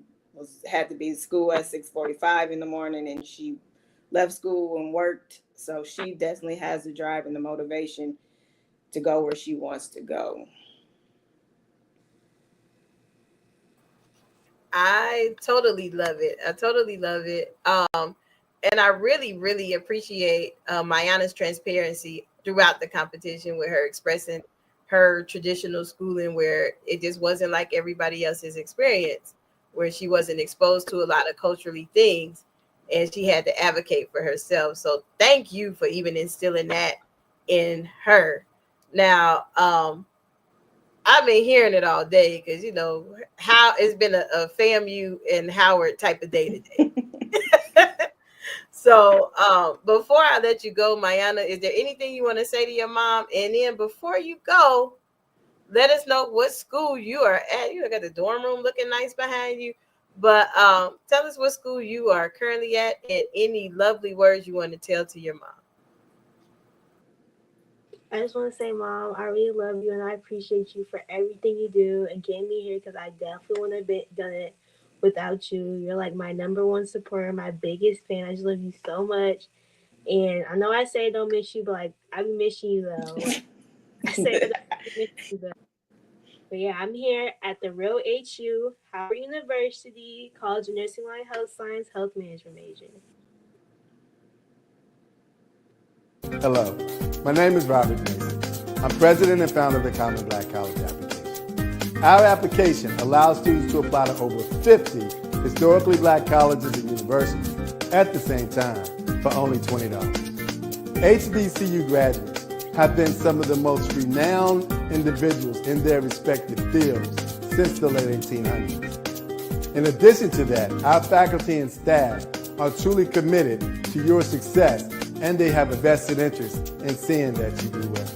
had to be at school at 6:45 in the morning, and she left school and worked. So she definitely has the drive and the motivation to go where she wants to go.
I totally love it. And I really, really appreciate Mayana's transparency throughout the competition, with her expressing her traditional schooling, where it just wasn't like everybody else's experience, where she wasn't exposed to a lot of culturally things, and she had to advocate for herself. So thank you for even instilling that in her. Now, I've been hearing it all day, because, you know, how it's been a FAMU and Howard type of day today. So before I let you go, Mayana, is there anything you want to say to your mom? And then before you go, let us know what school you are at. You got the dorm room looking nice behind you. But tell us what school you are currently at, and any lovely words you want to tell to your mom.
I just want to say, Mom, I really love you, and I appreciate you for everything you do and getting me here, because I definitely wouldn't have done it without you. You're like my number one supporter, my biggest fan. I just love you so much. And I know I say I don't miss you, but like I be missing you though. Like, I say that I miss you though. But yeah, I'm here at the Real HU, Howard University, College of Nursing Line Health Science, Health Management major.
Hello, my name is Robert Mason. I'm president and founder of the Common Black College application. Our application allows students to apply to over 50 historically black colleges and universities at the same time for only $20. HBCU graduates have been some of the most renowned individuals in their respective fields since the late 1800s. In addition to that, our faculty and staff are truly committed to your success, and they have a vested interest in seeing that you do well.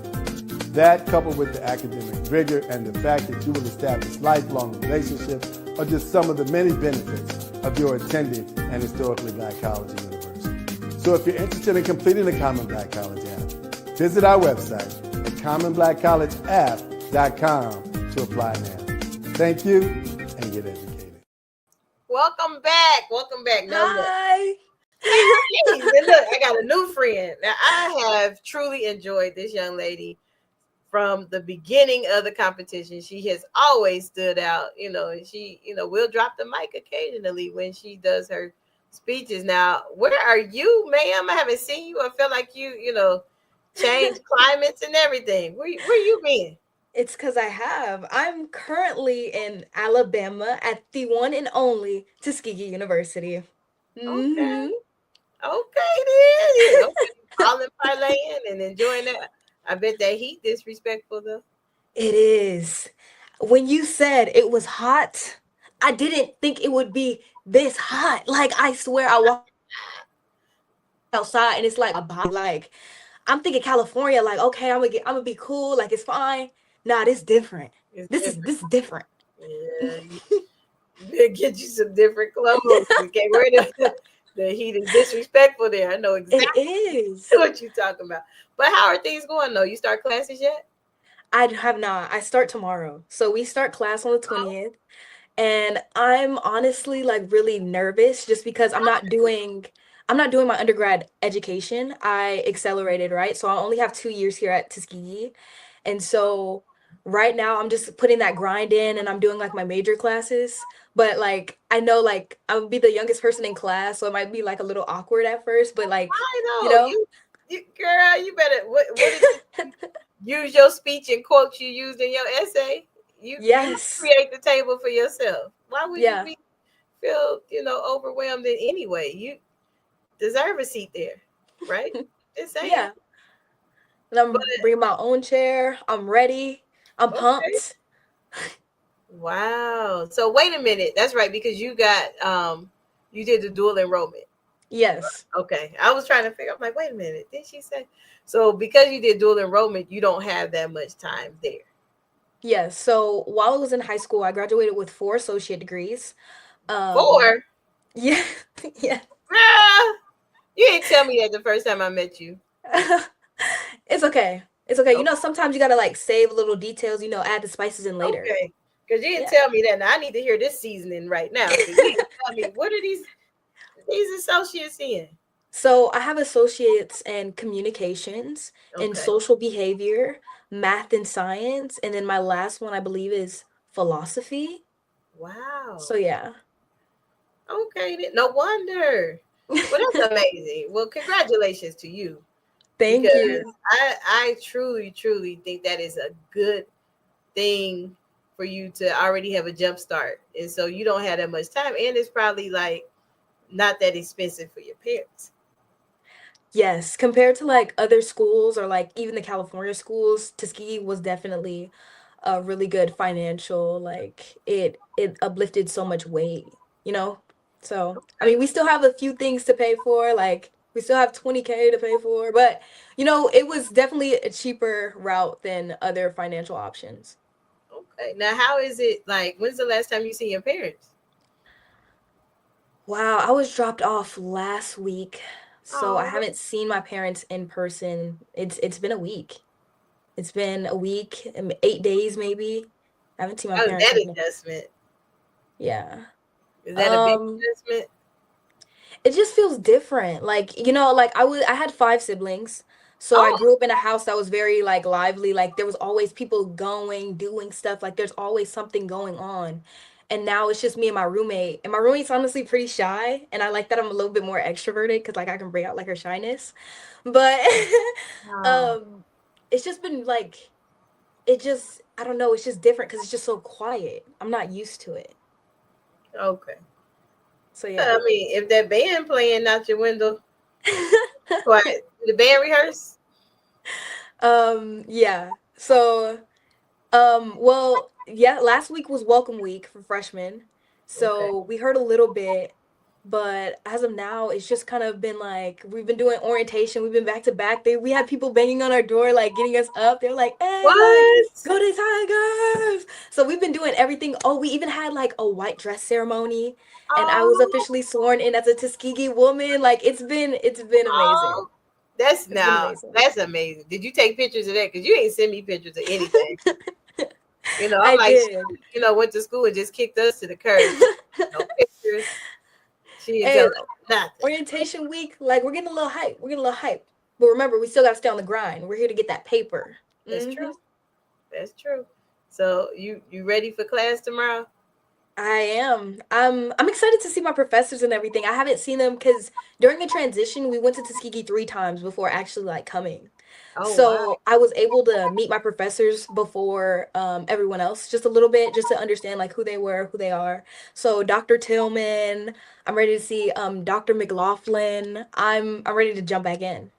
That, coupled with the academic rigor and the fact that you will establish lifelong relationships, are just some of the many benefits of your attending an historically black college and university. So if you're interested in completing the Common Black College app, visit our website at commonblackcollegeapp.com to apply now. Thank you, and get educated.
Welcome back. Now,
Hi.
and look, I got a new friend. Now, I have truly enjoyed this young lady from the beginning of the competition. She has always stood out, and she, will drop the mic occasionally when she does her speeches. Now, where are you, ma'am? I haven't seen you. I feel like you changed climates and everything. Where you been?
It's because I have. I'm currently in Alabama at the one and only Tuskegee University.
Okay. Okay, then. Okay. All in parlaying and enjoying that. I bet that heat disrespectful though.
It is. When you said it was hot, I didn't think it would be this hot. Like, I swear I walked outside and it's like a body. Like, I'm thinking California, like, okay, I'm gonna be cool, like it's fine. Nah, this different.
It's
This is different.
Yeah, you get you some different clothes. You can't wear the heat is disrespectful there. I know exactly
It is.
what you're talking about. But how are things going though? You start classes yet?
I have not. I start tomorrow. So we start class on the 20th. And I'm honestly like really nervous just because I'm not doing my undergrad education. I accelerated, right? So I only have 2 years here at Tuskegee. And so right now I'm just putting that grind in and I'm doing like my major classes. But like I know like I would be the youngest person in class, so it might be like a little awkward at first, but like,
I
you
know
know,
you girl. You better what did you use your speech and quotes you used in your essay. You
yes.
create the table for yourself. Why would you
Yeah.
be feel overwhelmed in any way? You deserve a seat there, right? Just saying.
Yeah. And
But
I'm bringing my own chair. I'm ready. I'm
okay.
pumped.
Wow. So wait a minute. That's right, because you got you did the dual enrollment.
Yes.
Okay. I was trying to figure, I'm like, wait a minute. Did she say so because you did dual enrollment, you don't have that much time there.
Yes. So while I was in high school, I graduated with 4 associate degrees. Um,
4?
yeah, yeah.
Girl, you didn't tell me that the first time I met you.
It's okay. It's okay.
Okay.
Sometimes you gotta like save little details, add the spices in later.
Okay. Because you didn't
Yeah.
tell me that. Now I need to hear this seasoning right now. So you didn't tell me, what are these associates in?
So I have associates in communications and
Okay.
social behavior, math and science, and then my last one I believe is philosophy.
Wow.
So yeah.
Okay. No wonder. Well, that's amazing. Well, congratulations to you.
Thank
Because
you.
I truly, truly think that is a good thing for you to already have a jump start. And so you don't have that much time. And it's probably like not that expensive for your parents.
Yes, compared to like other schools or like even the California schools, Tuskegee was definitely a really good financial, like it uplifted so much weight. So, I
Okay.
mean, we still have a few things to pay for, like we still have 20K to pay for, but it was definitely a cheaper route than other financial options.
Okay. Now, how is it like? When's the last time you seen your parents?
Wow, I was dropped off last week, so I
Oh,
haven't seen my parents in person. It's been a week. It's been a week, 8 days maybe. I haven't seen my
how is
parents
that
in.
adjustment?
Yeah.
Is that a big
Um,
adjustment?
it just feels different. Like, like I had 5 siblings. So I
Oh,
grew up in a house that was very like lively. Like there was always people going, doing stuff. Like there's always something going on. And now it's just me and my roommate. And my roommate's honestly pretty shy. And I like that I'm a little bit more extroverted because like I can bring out like her shyness. But
wow.
um it's just been like I don't know, it's just different because it's just so quiet. I'm not used to it.
Okay.
So
I
yeah.
mean, if that band playing out your window, quiet. The band rehearse.
Yeah. So well, yeah, last week was welcome week for freshmen.
Okay.
So we heard a little bit, but as of now, it's just kind of been like we've been doing orientation, we've been back to back. We had people banging on our door, like getting us up. They're like, hey, like,
What?
go to Tigers. So we've been doing everything. Oh, we even had like a white dress ceremony, and I was
Oh,
officially sworn in as a Tuskegee woman. Like it's been amazing.
oh. That's
It's been
now
amazing.
that's amazing. Did you take pictures of that? Because you ain't send me pictures of anything. I'm
I
like,
did.
went to school and just kicked us to the curb. No pictures. She didn't tell
And
us nothing.
orientation week, like we're getting a little hype. We're getting a little hype. But remember, we still gotta stay on the grind. We're here to get that paper.
That's true. That's true. So you ready for class tomorrow?
I am. I'm excited to see my professors and everything. I haven't seen them because during the transition, we went to Tuskegee 3 times before actually like coming.
Oh wow.
So I was able to meet my professors before everyone else just a little bit, just to understand like who they were, who they are. So Dr. Tillman, I'm ready to see Dr. McLaughlin. I'm ready to jump back in.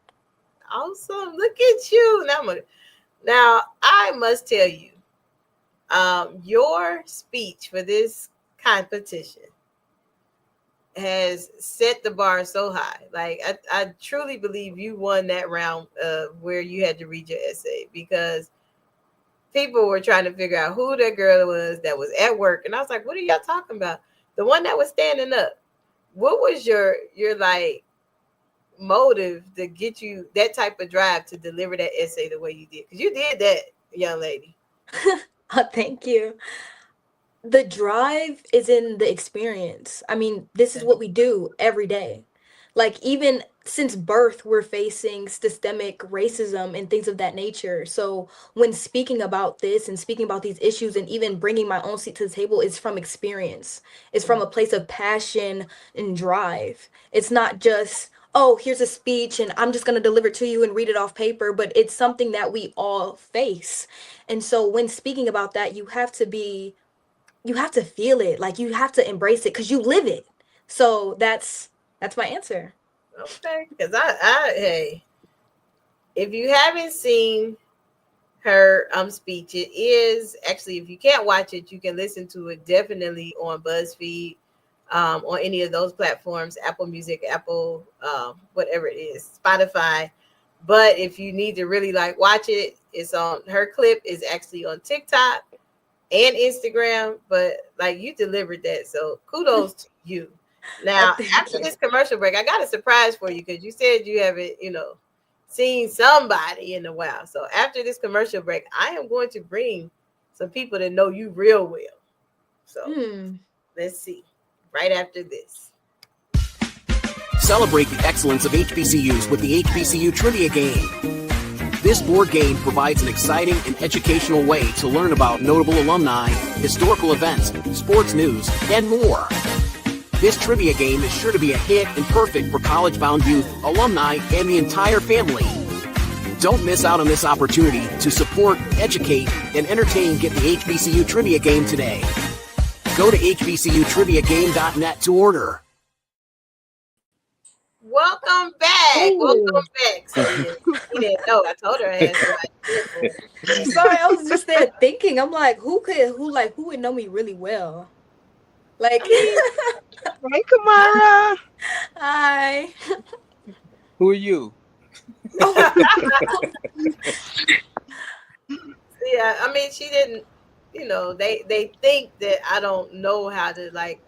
Awesome. Look at you. Now I must tell you, Your speech for this competition has set the bar so high. Like I truly believe you won that round where you had to read your essay, because people were trying to figure out who that girl was that was at work. And I was like, what are y'all talking about? The one that was standing up. What was your like motive to get you that type of drive to deliver that essay the way you did? Because you did that, young lady.
Oh, thank you. The drive is in the experience. I mean, this is what we do every day. Like, even since birth, we're facing systemic racism and things of that nature. So, when speaking about this and speaking about these issues and even bringing my own seat to the table is from experience. It's from a place of passion and drive. It's not just, oh, here's a speech and I'm just going to deliver it to you and read it off paper, but it's something that we all face. And so, when speaking about that, you have to feel it, like you have to embrace it because you live it. So that's my answer.
Okay, because I hey, if you haven't seen her speech, it is actually, if you can't watch it, you can listen to it definitely on BuzzFeed, on any of those platforms, Apple Music, Apple, whatever it is, Spotify. But if you need to really like watch it, it's on, her clip is actually on TikTok and Instagram. But like, you delivered that, so kudos to you. Now, after this commercial break, I got a surprise for you, because you said you haven't, seen somebody in a while. So after this commercial break, I am going to bring some people that know you real well. So let's see. Right after this.
Celebrate the excellence of HBCUs with the HBCU Trivia Game. This board game provides an exciting and educational way to learn about notable alumni, historical events, sports news, and more. This trivia game is sure to be a hit and perfect for college-bound youth, alumni, and the entire family. Don't miss out on this opportunity to support, educate, and entertain Get the HBCU Trivia Game today. Go to hbcutriviagame.net to order.
Welcome back. Welcome back. So you didn't know. I told her I had somebody.
Sorry, I was just there thinking. I'm like, who would know me really well? Like,
hey, Kamara.
Hi.
Who are you?
Yeah, I mean, she didn't, they think that I don't know how to like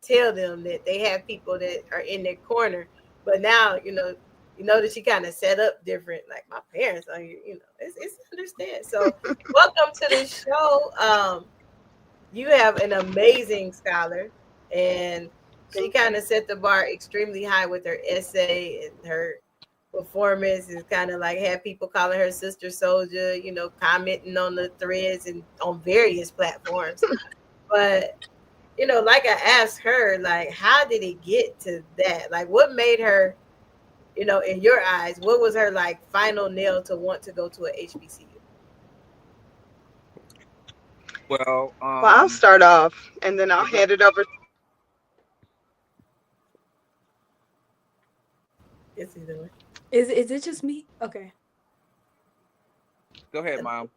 tell them that they have people that are in their corner. But now, that she kind of set up different, like my parents are here, it's understand. So welcome to the show. You have an amazing scholar, and she kind of set the bar extremely high with her essay, and her performance is kind of like had people calling her Sister Soldier, commenting on the threads and on various platforms. But, like I asked her, like, how did it get to that? Like, what made her, in your eyes, what was her like final nail to want to go to a HBCU?
Well, I'll start off and then I'll hand it over.
It's either way.
Is it just me? Okay.
Go ahead, Mom.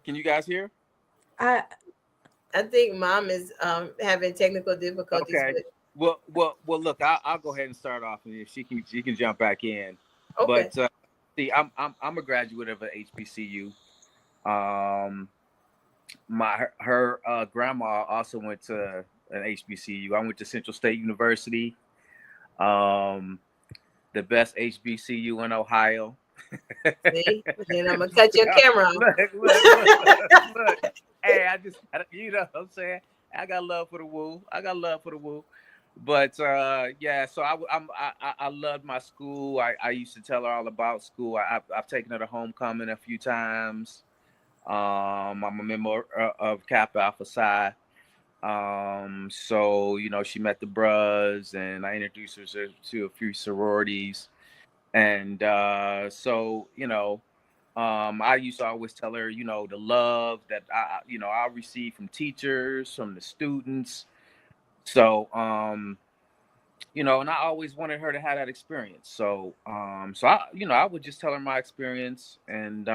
Can you guys hear?
I think Mom is having technical difficulties.
Okay. Well, look, I'll go ahead and start off, and if she can jump back in.
Okay.
But see, I'm a graduate of a HBCU. Her grandma also went to an HBCU. I went to Central State University, the best HBCU in Ohio.
See? Then I'm gonna cut your camera off.
Look. Hey, you know what I'm saying? I got love for the woo. But yeah, so I loved my school. I used to tell her all about school. I've taken her to homecoming a few times. I'm a member of Kappa Alpha Psi. So she met the bros, and I introduced her to a few sororities. And so I used to always tell her, the love that I received from teachers, from the students. So you know, and I always wanted her to have that experience. So, so I, you know, I would just tell her my experience, and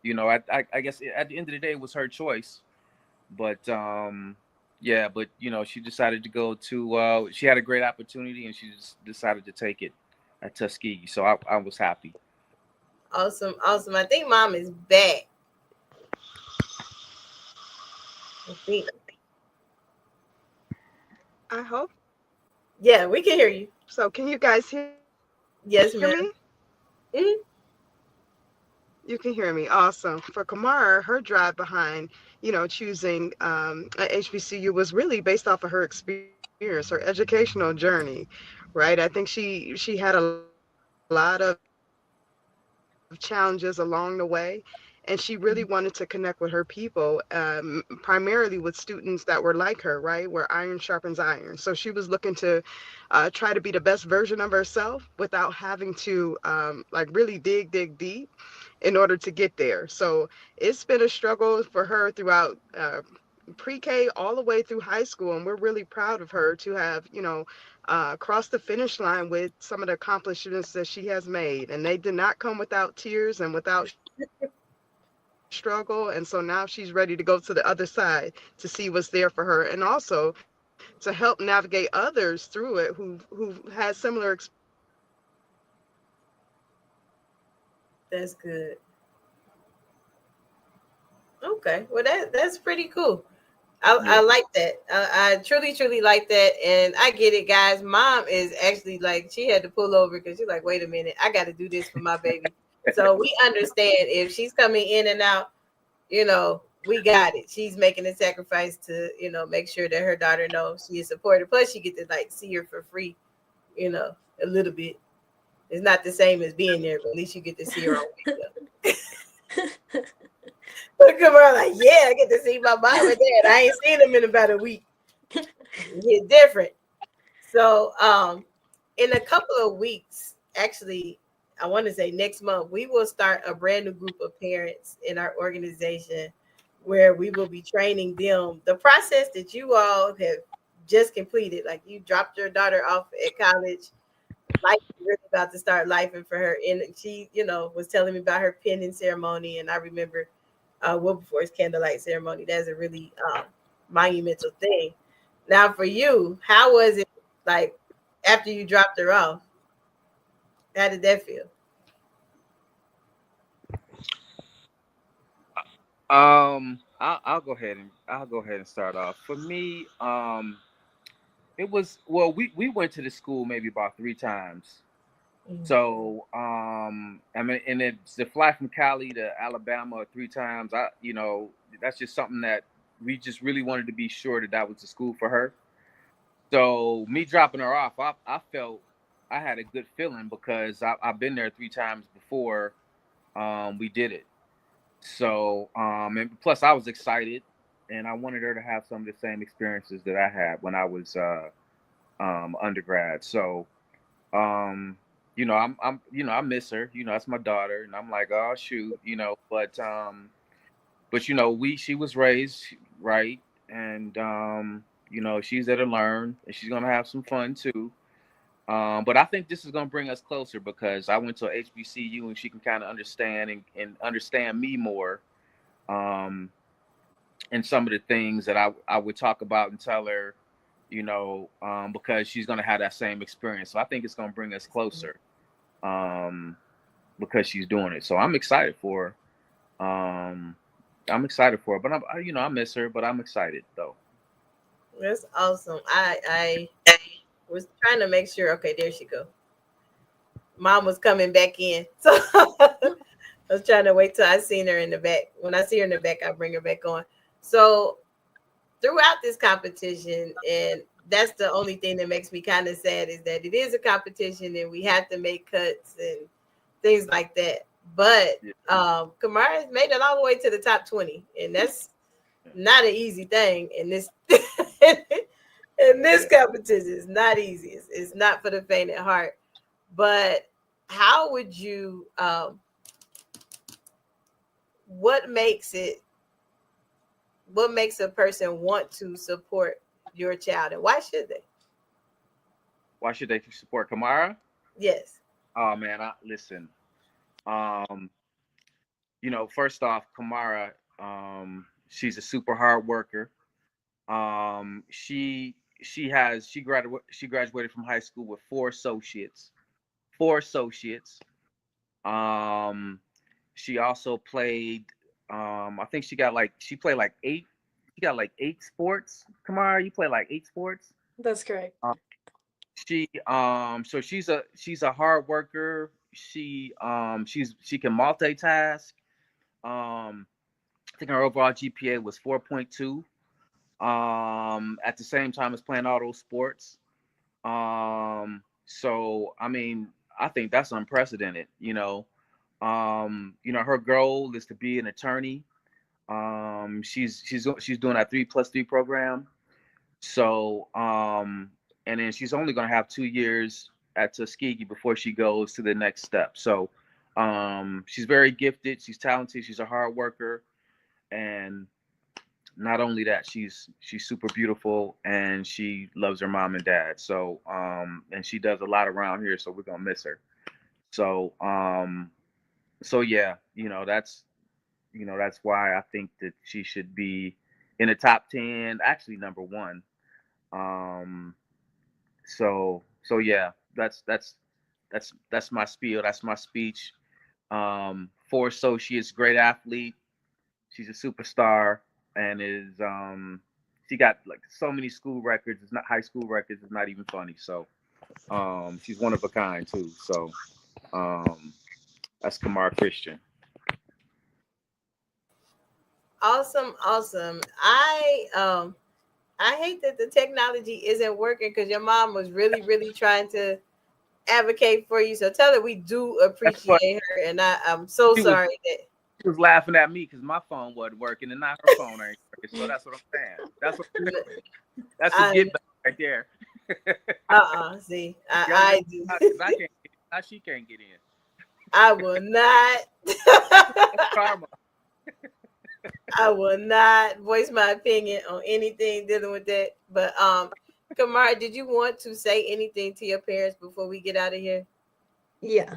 you know, I guess at the end of the day, it was her choice. But yeah, but you know, she decided to go to. She had a great opportunity, and she just decided to take it at Tuskegee. So I was happy.
Awesome, awesome. I think mom is back. I think.
I hope
Yeah, we can hear you.
so. Can you guys hear
Yes, ma'am.
me?
Mhm.
You can hear me. Awesome. For Kamara, her drive behind, choosing a HBCU was really based off of her experience, her educational journey, right? I think she had a lot of challenges along the way, and she really wanted to connect with her people, primarily with students that were like her, right? Where iron sharpens iron. So she was looking to try to be the best version of herself without having to like really dig deep in order to get there. So it's been a struggle for her throughout pre-K all the way through high school, and we're really proud of her to have, crossed the finish line with some of the accomplishments that she has made. And they did not come without tears and without struggle. And so now she's ready to go to the other side to see what's there for her, and also to help navigate others through it who had similar experiences with her.
That's good. Okay, well that's pretty cool. I like that. I truly like that, and I get it, guys. Mom is actually like she had to pull over because she's like, wait a minute, I got to do this for my baby. So we understand if she's coming in and out, we got it. She's making a sacrifice to make sure that her daughter knows she is supported. Plus, she get to like see her for free, a little bit. It's not the same as being there, but at least you get to see her on video. Look at her like, yeah, I get to see my mom and dad. I ain't seen them in about a week. It's different. So, in a couple of weeks, actually, I want to say next month, we will start a brand new group of parents in our organization where we will be training them the process that you all have just completed. Like you dropped your daughter off at college, life is really about to start life and for her. And she, was telling me about her pinning ceremony. And I remember Wilberforce candlelight ceremony. That's a really monumental thing. Now for you, how was it like after you dropped her off? How did that feel?
I'll go ahead and start off. For me, it was well, we went to the school maybe about 3 times. So I mean, and it's the fly from Cali to Alabama 3 times. That's just something that we just really wanted to be sure that was the school for her. So me dropping her off, I felt I had a good feeling because I've been there 3 times before we did it. So and plus I was excited, and I wanted her to have some of the same experiences that I had when I was undergrad. So I miss her. That's my daughter, and I'm like, oh shoot, but she was raised right, and she's there to learn, and she's gonna have some fun too. But I think this is gonna bring us closer because I went to a HBCU, and she can kind of understand and understand me more. And some of the things that I would talk about and tell her, because she's gonna have that same experience. So I think it's gonna bring us closer. Because she's doing it. So I'm excited for her. But I miss her, but I'm excited though.
That's awesome. I was trying to make sure. Okay, there she go. Mom was coming back in, so I was trying to wait till I seen her in the back. When I see her in the back, I bring her back on. So throughout this competition, and that's the only thing that makes me kind of sad is that it is a competition and we have to make cuts and things like that. But Kamara made it all the way to the top 20, and that's not an easy thing in this in this competition. It's not easy. It's not for the faint at heart. But how would you? What makes a person want to support your child, and why should they?
Why should they support Kamara?
Yes.
Oh man, listen. First off, Kamara, she's a super hard worker. She graduated from high school with 4 associates. 4 associates. She also played. I think she played like 8. She got like 8 sports. Kamara, you play like 8 sports.
That's correct.
So she's a hard worker. She can multitask. I think her overall GPA was 4.2. At the same time as playing all those sports. So I mean, I think that's unprecedented. Her goal is to be an attorney. She's doing that 3+3 program. So and then she's only going to have 2 years at Tuskegee before she goes to the next step. So she's very gifted. She's talented. She's a hard worker, and not only that, she's super beautiful, and she loves her mom and dad. So and she does a lot around here, so we're gonna miss her. So yeah, that's why I think that she should be in the top 10, actually number 1. So yeah, that's my spiel. That's my speech. 4 associates, great athlete. She's a superstar, and she got like so many school records. It's not high school records. It's not even funny. So she's one of a kind too. So that's Kamar Christian.
Awesome. I hate that the technology isn't working because your mom was really, really trying to advocate for you. So tell her we do appreciate her, and I'm so sorry that
she was laughing at me because my phone wasn't working and not her phone ain't working. So that's what I'm saying. That's a get back right there.
See, I do.
She can't get in.
I will not.
That's karma.
I will not voice my opinion on anything dealing with that. But Kamara, did you want to say anything to your parents before we get out of here?
Yeah.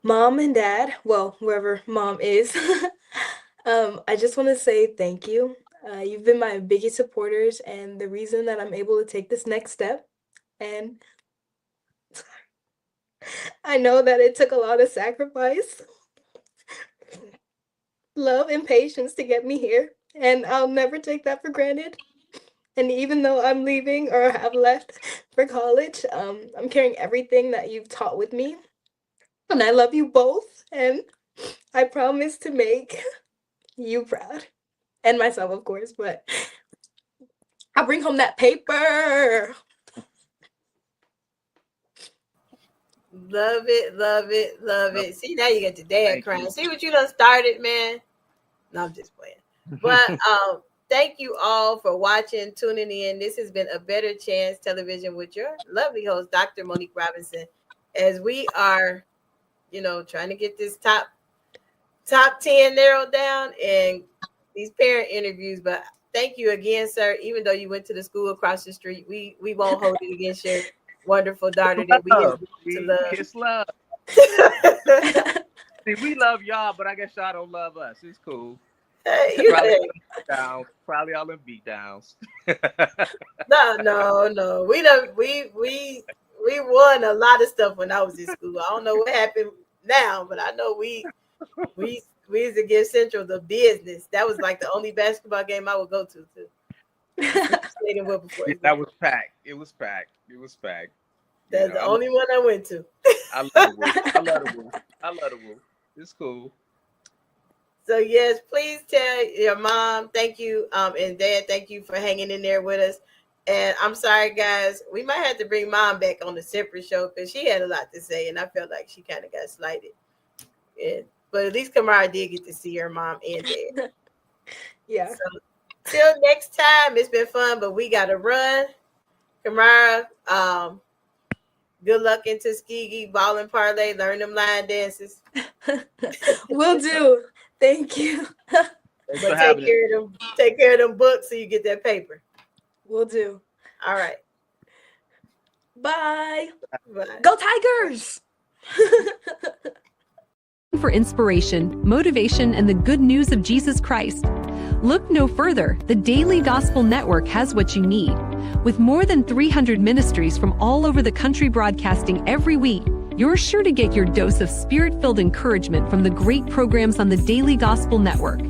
Mom and dad, well, whoever mom is, I just want to say thank you. You've been my biggest supporters and the reason that I'm able to take this next step. And I know that it took a lot of sacrifice, love, and patience to get me here. And I'll never take that for granted. And even though I'm leaving or have left for college, I'm carrying everything that you've taught with me. And I love you both. And I promise to make you proud. And myself, of course. But I'll bring home that paper.
Love it. See, now you get the dad crying. See what you done started, man? No, I'm just playing. But thank you all for watching, tuning in. This has been A Better Chance Television with your lovely host, Dr. Monique Robinson, as we are, trying to get this top 10 narrowed down and these parent interviews. But thank you again, sir. Even though you went to the school across the street, we won't hold it against your wonderful daughter that we get to love.
Kiss love. See, we love y'all, but I guess y'all don't love us. It's cool. Probably all them beat downs.
No. We won a lot of stuff when I was in school. I don't know what happened now, but I know we used to give Central the business. That was like the only basketball game I would go to too.
That was packed. It was packed.
That's the only one I went to.
I love the Woo. It's cool.
So yes, please tell your mom thank you, and dad thank you for hanging in there with us. And I'm sorry, guys, we might have to bring mom back on the separate show because she had a lot to say, and I felt like she kind of got slighted. But at least Kamara did get to see her mom and dad.
Yeah.
So till next time, it's been fun, but we gotta run. Kamara, good luck in Tuskegee, ball and parlay, learn them line dances.
Will do. Thank you.
But take care of them books so you get that paper.
Will do.
All right.
Bye.
Bye.
Go Tigers!
For inspiration, motivation, and the good news of Jesus Christ. Look no further. The Daily Gospel Network has what you need. With more than 300 ministries from all over the country broadcasting every week, you're sure to get your dose of spirit-filled encouragement from the great programs on the Daily Gospel Network.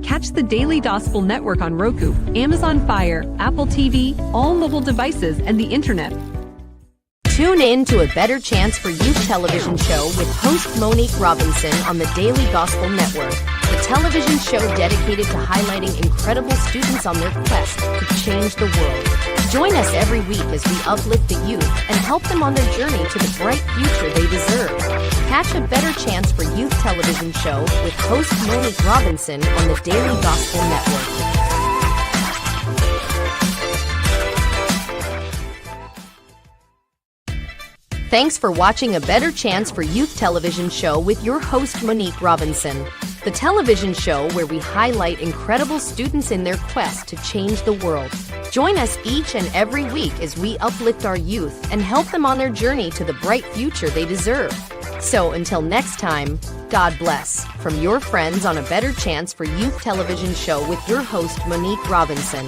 Catch the Daily Gospel Network on Roku, Amazon Fire, Apple TV, all mobile devices, and the internet.
Tune in to A Better Chance for Youth television show with host Monique Robinson on the Daily Gospel Network, the television show dedicated to highlighting incredible students on their quest to change the world. Join us every week as we uplift the youth and help them on their journey to the bright future they deserve. Catch A Better Chance for Youth television show with host Monique Robinson on the Daily Gospel Network. Thanks for watching A Better Chance for Youth television show with your host Monique Robinson, the television show where we highlight incredible students in their quest to change the world. Join us each and every week as we uplift our youth and help them on their journey to the bright future they deserve. So until next time, God bless. From your friends on A Better Chance for Youth television show with your host Monique Robinson.